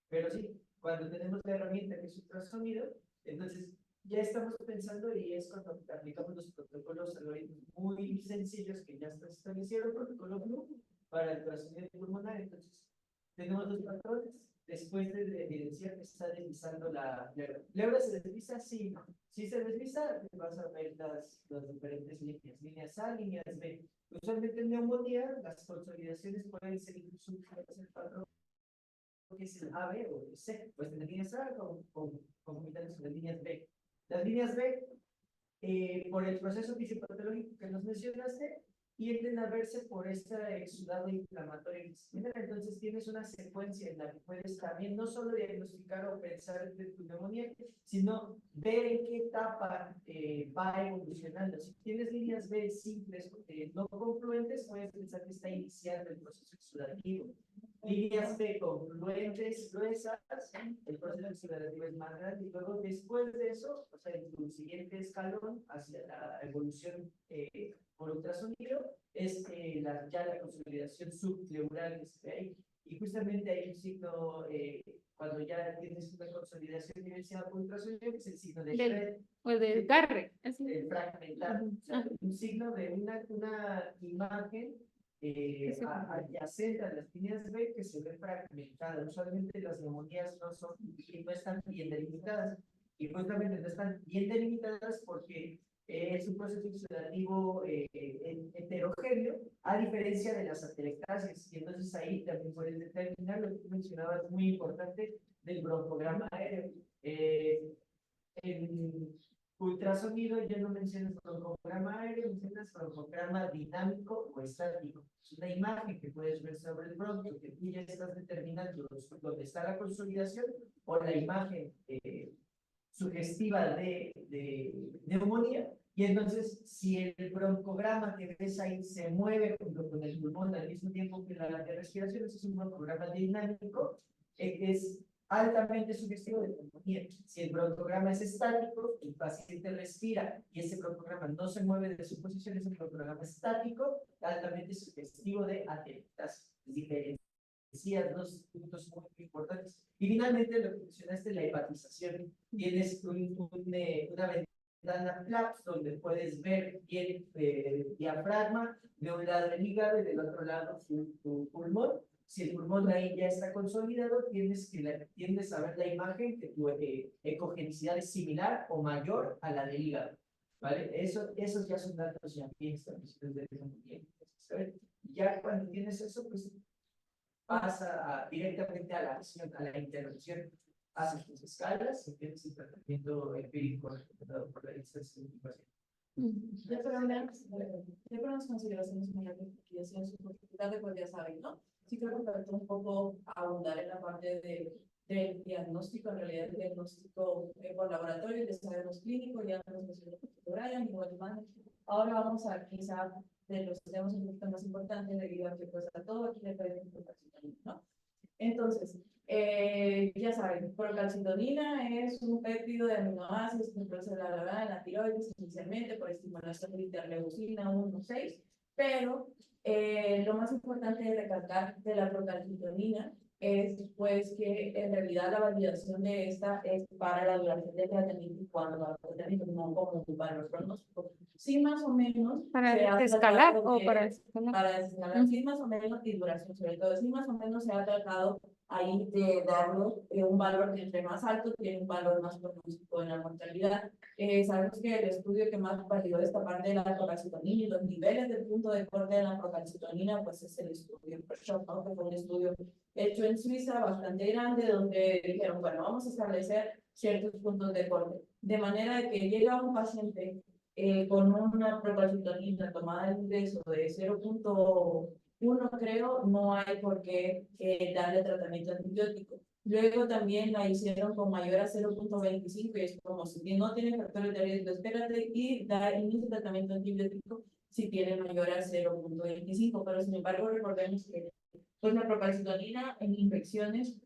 Pero sí, cuando tenemos la herramienta que es ultrasonido, entonces ya estamos pensando y es cuando aplicamos los protocolos algoritmos muy sencillos que ya está establecido el protocolo Blue para el ultrasonido pulmonar. Entonces, tenemos los patrones. Después de evidenciar que está deslizando la pleura. ¿Pleura se desliza? Sí, no. Si se desliza, vas a ver las diferentes líneas A, líneas B. Usualmente en neumonía, las consolidaciones pueden ser incluso el patrón que es el AB o el C, pues en las líneas A concomitantes con las líneas B. Las líneas B, por el proceso fisiopatológico que nos mencionaste, tienden a verse por esta exudado inflamatorio intestinal. Entonces tienes una secuencia en la que puedes también no solo diagnosticar o pensar de tu neumonía, sino ver en qué etapa va evolucionando. Si tienes líneas B simples, no confluentes, puedes pensar que está iniciando el proceso exudativo. Líneas B confluentes, gruesas, el proceso exudativo es más grande, y luego después de eso, o sea, en tu siguiente escalón hacia la evolución por ultrasonido, es ya la consolidación subpleural que se ve ahí. Y justamente hay un signo, cuando ya tienes una consolidación iniciada por ultrasonido, que es el signo de Shred. O del Garre. El fragmentar. O sea, un signo de una imagen adyacente a las líneas B que se ve fragmentada. Usualmente las neumonías no están bien delimitadas. Y justamente no están bien delimitadas porque es un proceso exudativo heterogéneo, a diferencia de las atelectasias. Y entonces ahí también puedes determinar lo que tú mencionabas, muy importante, del broncograma aéreo. En ultrasonido ya no mencionas broncograma aéreo, mencionas broncograma dinámico o estático. Es una imagen que puedes ver sobre el bronquio, que tú ya estás determinando dónde está la consolidación, o la imagen sugestiva de neumonía. Y entonces, si el broncograma que ves ahí se mueve junto con el pulmón al mismo tiempo que la de respiración, ese es un broncograma dinámico, que es altamente sugestivo de neumonía. Si el broncograma es estático, el paciente respira y ese broncograma no se mueve de su posición, es un broncograma estático, altamente sugestivo de atelectasis. Es diferente. Decías dos puntos muy importantes. Y finalmente, lo que mencionaste, la hepatización. Tienes una ventana flaps donde puedes ver bien diafragma, de un lado el hígado y del otro lado tu pulmón. Si el pulmón ahí ya está consolidado, tiendes a ver la imagen que tu ecogenicidad es similar o mayor a la del hígado. ¿Vale? Esos ya son datos ya bien establecidos de neumonía. Ya cuando tienes eso, pues pasa directamente a la acción, a la intervención, haces tus escalas y tienes el tratamiento empírico recomendado por la instancia de innovación. Ya para unas consideraciones muy rápidas, porque ya sea su oportunidad de pues ya saben, ¿no? Sí creo que falta un poco abundar en la parte del diagnóstico, en realidad el diagnóstico por laboratorio, ya sabemos clínico, ya nos mencionó Brian, igual más. Ahora vamos a quizá de los temas un poquito más importantes debido a que pues a todo aquí le pueden información, ¿no? Entonces, ya saben, procalcitonina es un péptido de aminoácidos que produce en la tiroides inicialmente por estimulación de interleucina 1,6, pero lo más importante es recalcar de la procalcitonina es pues que en realidad la validación de esta es para la duración del tratamiento y cuando va a tratamiento, no como un valor pronóstico. Sí, más o menos. ¿Para se ha desescalar tratado o para de- desescalar? Para desescalar, sí, más o menos, y duración sobre todo. Sí, más o menos se ha tratado ahí de darle un valor que entre más alto tiene un valor más pronóstico en la mortalidad. Sabemos que el estudio que más validó esta parte de la procalcitonina y los niveles del punto de corte de la procalcitonina, pues es el estudio PERSHOT, ¿no? Que fue un estudio hecho en Suiza bastante grande, donde dijeron, bueno, vamos a establecer ciertos puntos de corte, de manera que llega un paciente con una procalcitonina tomada de ingreso de 0.1, creo, no hay por qué darle tratamiento antibiótico. Luego también la hicieron con mayor a 0.25 y es como si no tiene factores de riesgo, espérate y da inicio de tratamiento antibiótico si tiene mayor a 0.25, pero sin embargo recordemos que pues la procalcitonina en infecciones,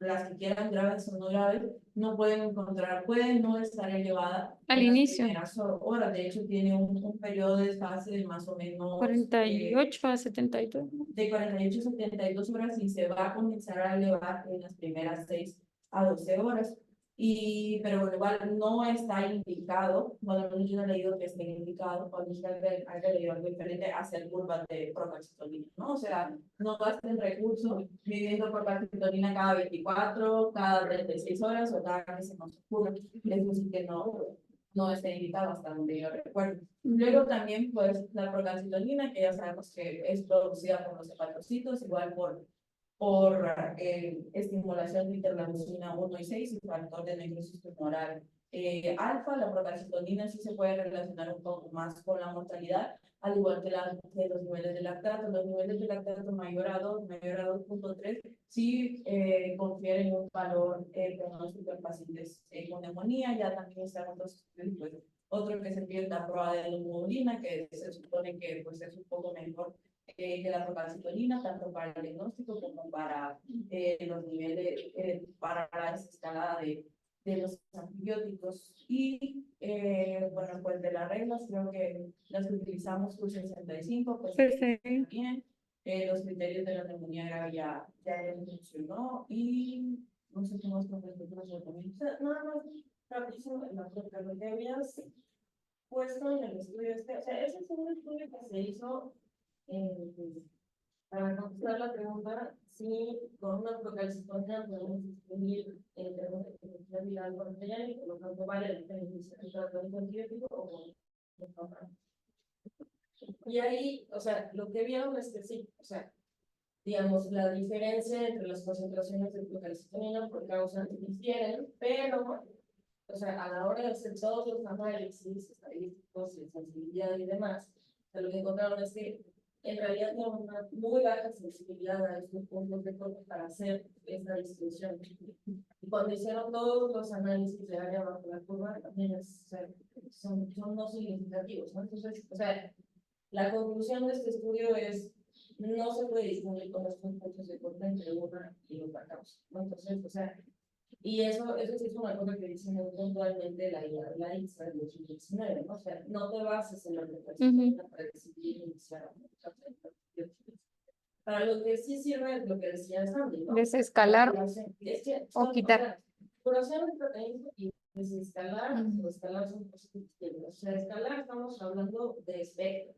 las que quieran graves o no graves, no pueden encontrar, pueden no estar elevada Al en las inicio, primeras horas. De hecho, tiene un periodo de desfase de más o menos 48 a 72. ¿no? de 48 a 72 horas y se va a comenzar a elevar en las primeras 6 a 12 horas. Pero bueno, igual no está indicado, bueno, yo no he leído que esté indicado, cuando usted haya leído algo diferente, hacer curvas de procalcitonina, ¿no? O sea, no gasten recursos midiendo procalcitonina cada 24, cada 36 horas o cada que se nos ocurra. Eso sí que no está indicado hasta donde yo recuerdo. Luego también, pues, la procalcitonina, que ya sabemos que es producida por los hepatocitos, igual por estimulación de interleucina 1 y 6 y factor de necrosis tumoral alfa. La procalcitonina sí se puede relacionar un poco más con la mortalidad, al igual que los niveles de lactato. Los niveles de lactato mayor a 2, mayor a 2.3, sí confieren un valor pronóstico en pacientes con neumonía. Ya también están otros estudios, pues, otro que se pide la prueba de la hemoglobina, que se supone que pues, es un poco mejor que la procalcitonina, tanto para el diagnóstico como para los niveles, para la desescalada de los antibióticos. Y bueno, pues de las reglas, creo que las que utilizamos por 65, pues Sí, sí. bien. Los criterios de la neumonía grave ya mencionó y no sé qué más también. Nada más rapidísimo en las proteínas puesto en el estudio este, o sea, ese es un estudio que se hizo para contestar la pregunta si con una procalcitonina podemos distinguir entre una infección viral bacteriana y por lo tanto vale la pena iniciar el tratamiento antibiótico o no. Y ahí, o sea, lo que vieron es que sí, o sea, digamos, la diferencia entre las concentraciones de procalcitonina por causa difieren, pero, o sea, a la hora de hacer todos los análisis estadísticos y sensibilidad y demás, o sea, lo que encontraron es que en realidad tiene una muy baja sensibilidad a estos puntos de corte para hacer esta distinción. Y cuando hicieron todos los análisis de área bajo la curva, también es, o sea, son no significativos, ¿no? Entonces, o sea, la conclusión de este estudio es no se puede distinguir con estos puntos de corte entre una y otra causa, ¿no? Entonces, o sea, y eso sí es una cosa que dice muy puntualmente la INSA de 2019, ¿no? O sea, no te bases en la procalcitonina para decidir iniciar un tratamiento. Para lo que sí sirve es lo que decía Sandy, ¿no? Desescalar Es que o quitar. duración de tratamiento y desescalar o escalar son cosas distintas. O sea, escalar estamos hablando de espectro,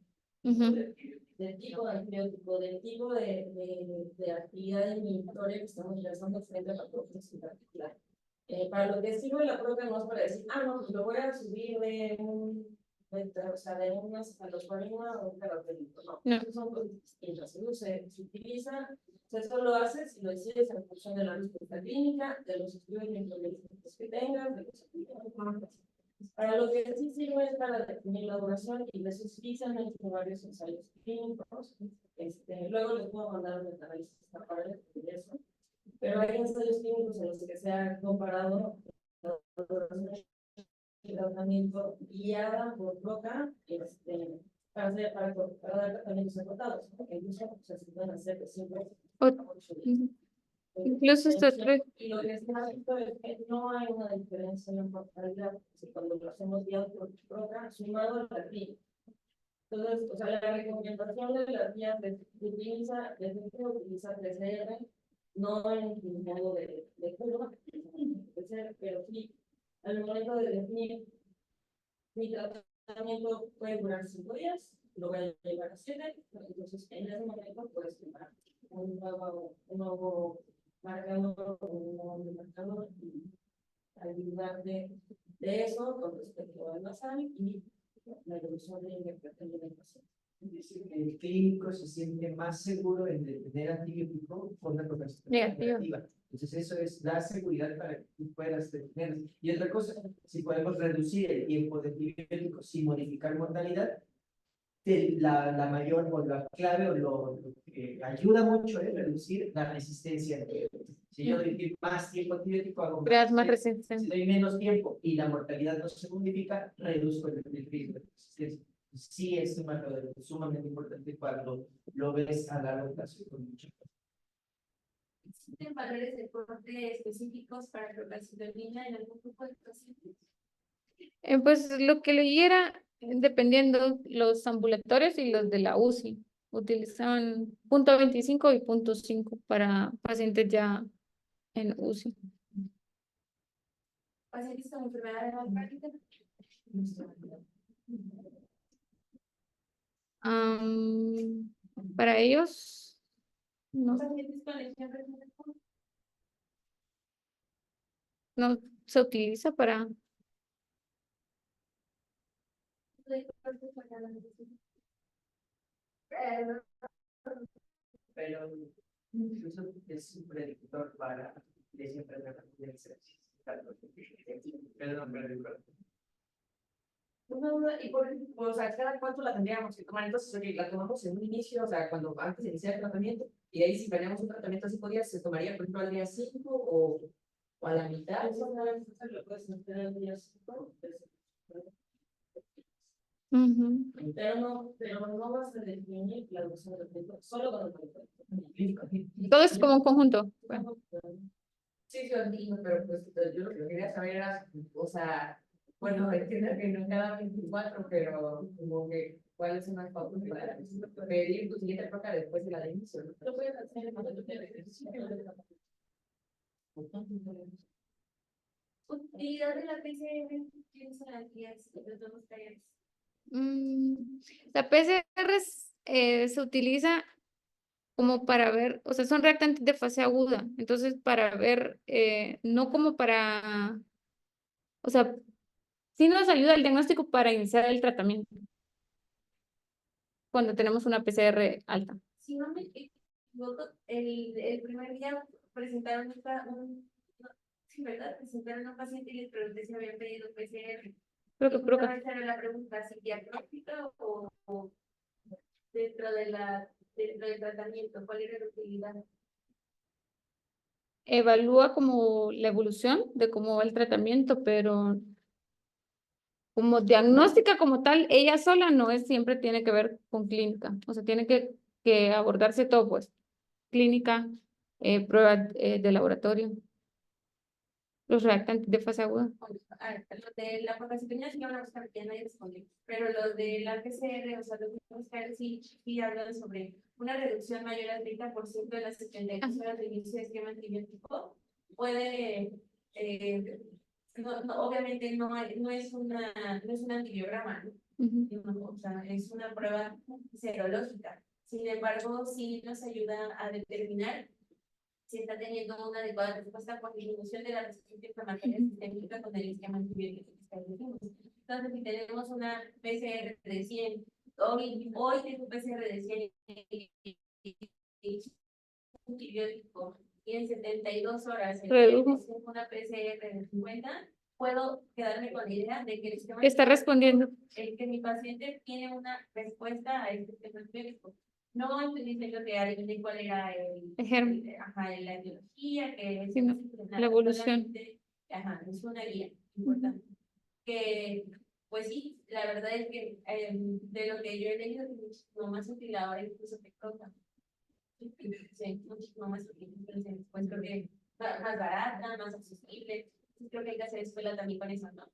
del tipo de antibiótico, del tipo de actividad inhibitoria que estamos realizando frente a la patología en particular. Para lo que sirve la propia no es para decir, no, pues lo voy a subir o sea, de una cefalosporina a un característico. No, son cosas distintas. Se utiliza, o sea, esto lo haces si lo decides en función de la respuesta clínica, de los estudios microbiológicos que tengas, de los antibióticos. Para lo que sí sirve es para definir la duración y les utilizan en varios ensayos clínicos. Luego les puedo mandar un análisis para eso. Pero hay ensayos clínicos en los que se ha comparado la duración del tratamiento guiada por Broca para dar tratamientos acotados, ¿no? Que incluso se pueden hacer de 5 a 8 días. Incluso hasta 3. Y lo que se ha visto es que no hay una diferencia en la mortalidad cuando lo hacemos guiado por Broca sumado a la guía. Entonces, o sea, la recomendación de las guías de utilizar PCR no en el modo de curva, pero sí, al momento de definir mi tratamiento puede durar 5 días, lo voy a llevar a 7, entonces en ese momento puedes tomar un nuevo marcador, un nuevo marcador y ayudar de eso con respecto al basal y la evolución de la hipertensión del paciente. Es decir, el clínico se siente más seguro en detener antibiótico con una propensão negativa. Entonces eso da seguridad para que tú puedas detener. Y otra cosa, si podemos reducir el tiempo de antibiótico sin modificar mortalidad, la mayor o la clave o lo que ayuda mucho es reducir la resistencia antibiótica. Si yo doy más tiempo antibiótico, hago Creas más si resistencia. doy menos tiempo y la mortalidad no se modifica, reduzco el riesgo de resistencia. Sí es un marcador sumamente importante cuando lo ves a largo plazo con mucha. ¿Existen valores de corte específicos para procalcitonina en algún grupo de pacientes? Pues lo que leyera, dependiendo los ambulatorios y los de la UCI, utilizaban punto 25 y punto 5 para pacientes ya en UCI. ¿Pacientes con enfermedad hepática? Para ellos, no, ¿Pacientes con lesión renal? no se utiliza para... Pero incluso es un predictor para lesión renal de sepsis. Perdón. Una duda, y o sea, ¿cada cuánto la tendríamos que tomar? Entonces, oye, la tomamos en un inicio, o sea, cuando antes de iniciar el tratamiento, y de ahí si planeamos un tratamiento así podría, se tomaría, por ejemplo, al día 5 o a la mitad. Eso no es, lo puedes meter al día 5. Pero no vas a definir la duración del tratamiento solo con el tratamiento. Todo es como un conjunto. Bueno, Sí, yo entiendo, pero pues yo lo que quería saber era, o sea, bueno, entiendo que no cada 24, pero como que cuáles son las pautas para pedir tu siguiente época después de la de inicio, ¿no? Lo puedes hacer cuando tú tienes ejercicio. Utilidad de la PCR, ¿quiénes son las guías de los dos talleres? La PCR se utiliza como para ver, o sea, son reactantes de fase aguda, entonces para ver, no como para, o sea, sí nos ayuda el diagnóstico para iniciar el tratamiento cuando tenemos una PCR alta. Si no me equivoco, el primer día presentaron sí, ¿verdad? Presentaron a un paciente y les pregunté si habían pedido PCR. Creo que Justamente era la pregunta, si diagnóstica o dentro del tratamiento, ¿cuál era la utilidad? evalúa como la evolución de cómo va el tratamiento, pero como diagnóstica como tal, ella sola no es, siempre tiene que ver con clínica, o sea, tiene que abordarse todo, pues, clínica, pruebas de laboratorio, los reactantes de fase aguda. Lo de la procalcitonina sí hablamos que nadie respondió, pero lo de la PCR, o sea, los mismos sí hablan sobre una reducción mayor al 30% de las 72 horas de inicio de esquema antibiótico. Puede, obviamente no es un antibiograma, ¿no? O sea, es una prueba serológica. Sin embargo, sí nos ayuda a determinar si está teniendo una adecuada respuesta por disminución de la resistencia inflamatoria sistémica con el esquema antibiótico que establecimos. Entonces, si tenemos una PCR de 100, hoy tengo PCR de 100 antibiótico y en 72 horas Redujo. una PCR de 50, puedo quedarme con la idea de que el esquema Está respondiendo. que mi paciente tiene una respuesta a este esquema antibiótico. No estoy diciendo que adivine cuál era la etiología, que sí, no, la evolución. Ajá, es una guía importante. Que, pues sí, la verdad es que de lo que yo he leído es muchísimo más útil ahora incluso que Croca. Sí, muchísimo más útil. Entonces, pues creo que más barata, más accesible. Creo que hay que hacer escuela también con eso, ¿no?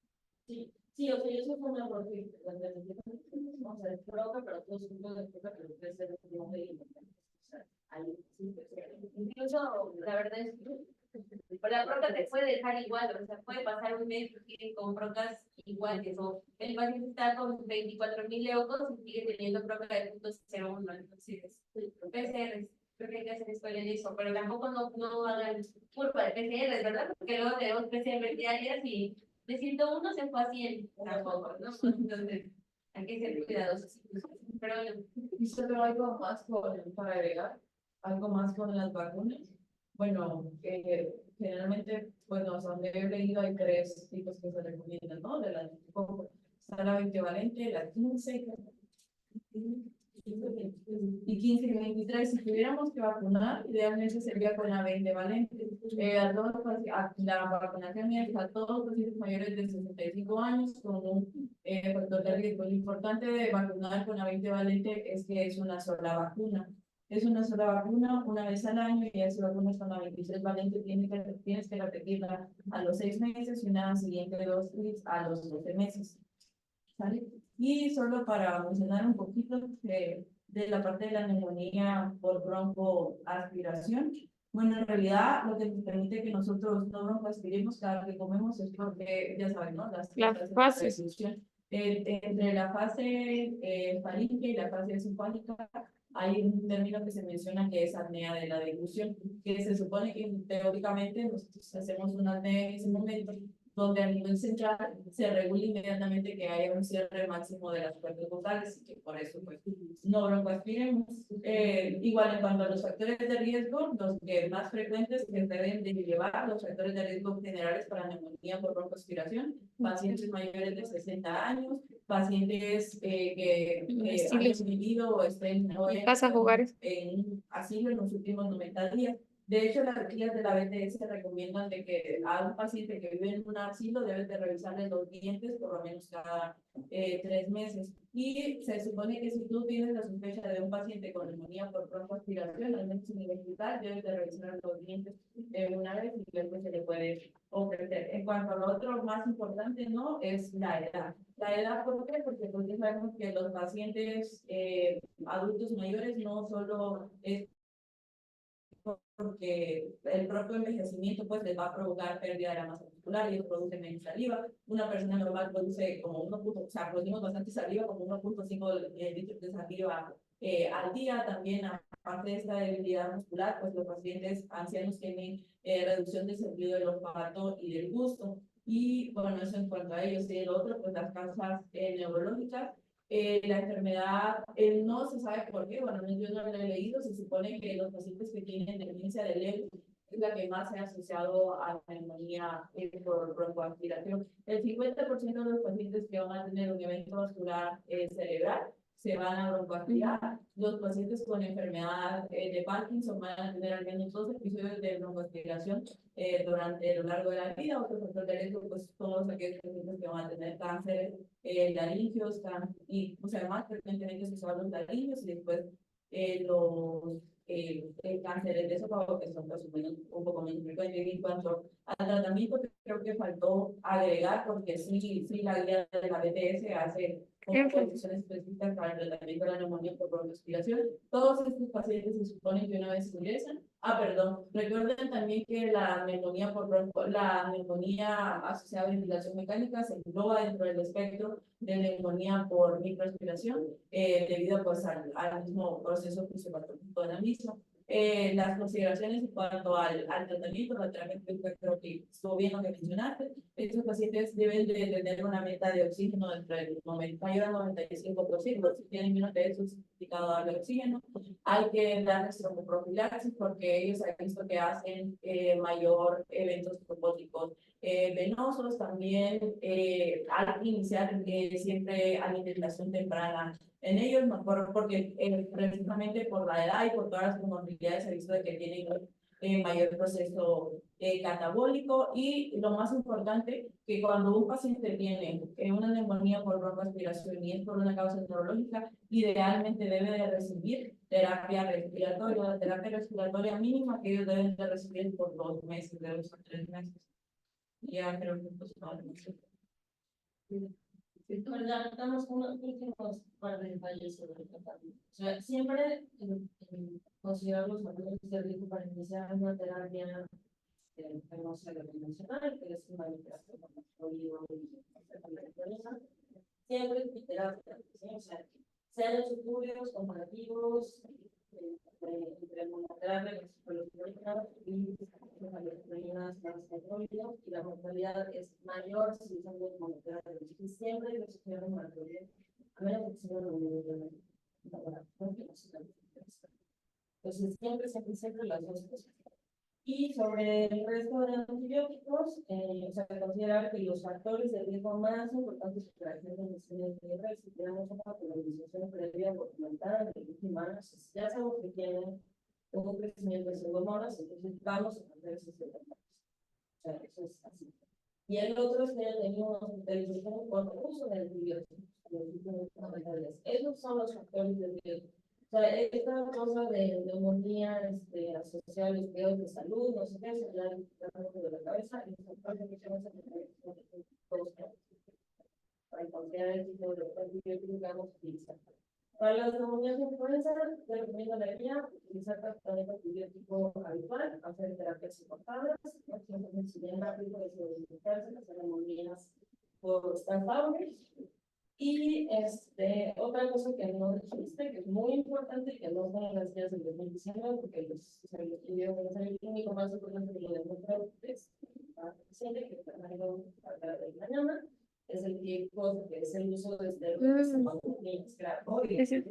Sí. Sí, o sea, yo soy una porque vamos a ver, Croca, pero todos son de Croca, pero puede ser de incluso la verdad es que la bronca te puede dejar igual, o sea, puede pasar un mes con broncas iguales, o el paciente está con 24.000 euros y sigue teniendo bronca de 0.01, entonces, PCR, creo que hay que hacer escuela en eso, pero tampoco no hagan culpa de PCR, ¿verdad? Porque luego tenemos PCR diarias y de 101 se fue a 100, tampoco, ¿no? Entonces, hay que ser cuidadosos. Pero bueno, Y solo algo más para agregar, algo más con las vacunas. Bueno, generalmente, bueno, hasta donde he leído hay 3 tipos que se recomiendan, ¿no? De la está la 20-valente, la 15 y 15 y 23. Si tuviéramos que vacunar, idealmente sería con la 20-valente. La vacunación es a todos los pacientes mayores de 65 años con un factor de riesgo. Lo importante de vacunar con la 20-valente es que es una sola vacuna. Es una sola vacuna una vez al año y si vacunas con la 23-valente tienes que repetirla a los 6 meses y una siguiente dosis a los 12 meses. ¿Vale? Y solo para mencionar un poquito de la parte de la neumonía por broncoaspiración. Bueno, en realidad lo que nos permite que nosotros no broncoaspiremos cada que comemos es porque, ya saben, ¿no? Las fases de dilución. Entre la fase faríngea y la fase esofágica hay un término que se menciona que es apnea de la deglución, que se supone que teóricamente nosotros hacemos una apnea en ese momento, donde a nivel central se regula inmediatamente que haya un cierre máximo de las cuerdas vocales, y que por eso pues, no broncoaspiremos. Igual en cuanto a los factores de riesgo, los que más frecuentes que deben de llevar los factores de riesgo generales para neumonía por broncoaspiración, pacientes mayores de 60 años, pacientes que hayan vivido o estén en un asilo en los últimos 90 días. De hecho, las guías de la BTS recomiendan de que a un paciente que vive en un asilo debe de revisarle los dientes por lo menos cada 3 meses. Y se supone que si tú tienes la sospecha de un paciente con neumonía por broncoaspiración, al menos en el hospital, debes de revisar los dientes una vez y después se le puede ofrecer. En cuanto a lo otro más importante, ¿no? Es la edad. La edad, ¿por qué? Porque pues ya sabemos que los pacientes adultos mayores no solo es porque el propio envejecimiento pues les va a provocar pérdida de la masa muscular y ellos producen menos saliva. Una persona normal produce como 1. O sea, producimos bastante saliva, como 1.5 litros de saliva al día. También, aparte de esta debilidad muscular, pues los pacientes ancianos tienen reducción del sentido del olfato y del gusto. Y bueno, eso en cuanto a ellos. Y el otro, pues las causas neurológicas. La enfermedad no se sabe por qué, bueno, yo no lo he leído, se supone que los pacientes que tienen demencia de Lewy es la que más se ha asociado a la neumonía por broncoaspiración. El 50% de los pacientes que van a tener un evento vascular cerebral se van a broncoaspirar. Los pacientes con enfermedad de Parkinson van a tener al menos 2 episodios de broncoaspiración durante lo largo de la vida. Otro factor de riesgo, pues todos aquellos pacientes que van a tener cáncer laringios, y o sea, más frecuentemente se usan los laringios y después los cánceres de esófago, que son pues, un poco menos frecuentes. En cuanto al tratamiento, creo que faltó agregar, porque sí la guía de la BTS hace condiciones específicas para el tratamiento de la neumonía por broncoaspiración. Todos estos pacientes se supone que una vez ingresan, recuerden también que la neumonía la neumonía asociada a ventilación mecánica se engloba dentro del espectro de neumonía por microaspiración, debido pues al mismo proceso fisiopatológico de la misma. Las consideraciones en cuanto al tratamiento, creo que estuvo bien lo que mencionaste. Estos pacientes deben de tener una meta de oxígeno dentro del mayor al 95%. Si tienen menos de eso, es complicado darle oxígeno. Hay que darles tromboprofilaxis porque ellos han visto que hacen mayor eventos trombóticos venosos. También hay que iniciar siempre alimentación temprana en ellos, porque precisamente por la edad y por todas las comorbilidades se ha visto de que tienen mayor proceso catabólico. Y lo más importante, que cuando un paciente tiene una neumonía por broncoaspiración y es por una causa neurológica, idealmente debe de recibir terapia respiratoria. La terapia respiratoria mínima que ellos deben de recibir por 2 meses, de 2 a 3 meses. Ya creo que pues, no, verdad, damos unos últimos par de detalles sobre el tratamiento. O sea, siempre considerar los factores de riesgo para iniciar una terapia no sea la convencional, que es una literatura con oído y siempre es terapia, ¿sí? O sea, sean los estudios comparativos entre monoterapia, que es psicología y las proteínas, y la mortalidad es mayor si usamos monoterapia. Siempre los estudios monoterapia, a menos que sea entonces, siempre las dos cosas. Y sobre el resto de antibióticos, o sea, considerar que los factores de riesgo más importantes para la gente de lesiones de guerra, si tenemos una colonización previa documentada de los humanos, ya sabemos que tienen un crecimiento de pseudomonas, entonces vamos a cambiar esos pseudomonas. O sea, eso es así. Y el otro es que ya tenemos hospitalización por uso de antibióticos en los últimos 90 días. Esos son los factores de riesgo. O sea, esta cosa de neumonía asociada a los cuidados de salud, no sé qué, se le da de la cabeza, y esa parte que tenemos para encontrar el tipo de antibiótico que vamos a utilizar. Para las neumonías de influenza, te recomiendo la guía, utilizar tratamiento antibiótico habitual, hacer terapias soportadas, si bien rápido es identificarse, las neumonías por estafables. Y otra cosa que no dijiste, que es muy importante, que no son las guías del 2019, porque los estudios de ensayo clínico más importante que lo demuestra es paciente que está en la de mañana, es el tiempo, que es el uso de esteroides niños, claro. Pues ya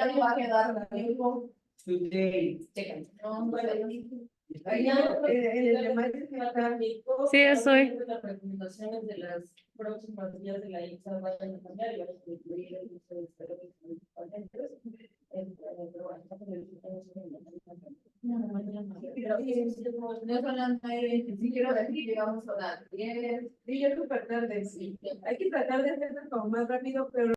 no va a quedar tiempo. Chequen. No, bueno, Sí, yo soy. Las recomendaciones de las próximas días de la INSA van a cambiar y van a incluir el uso de esteroides pacientes. Pero bueno, no son las 9, si quiero decir, llegamos a las 10. Sí, es súper tarde, sí. Hay que tratar de hacerlo como más rápido, pero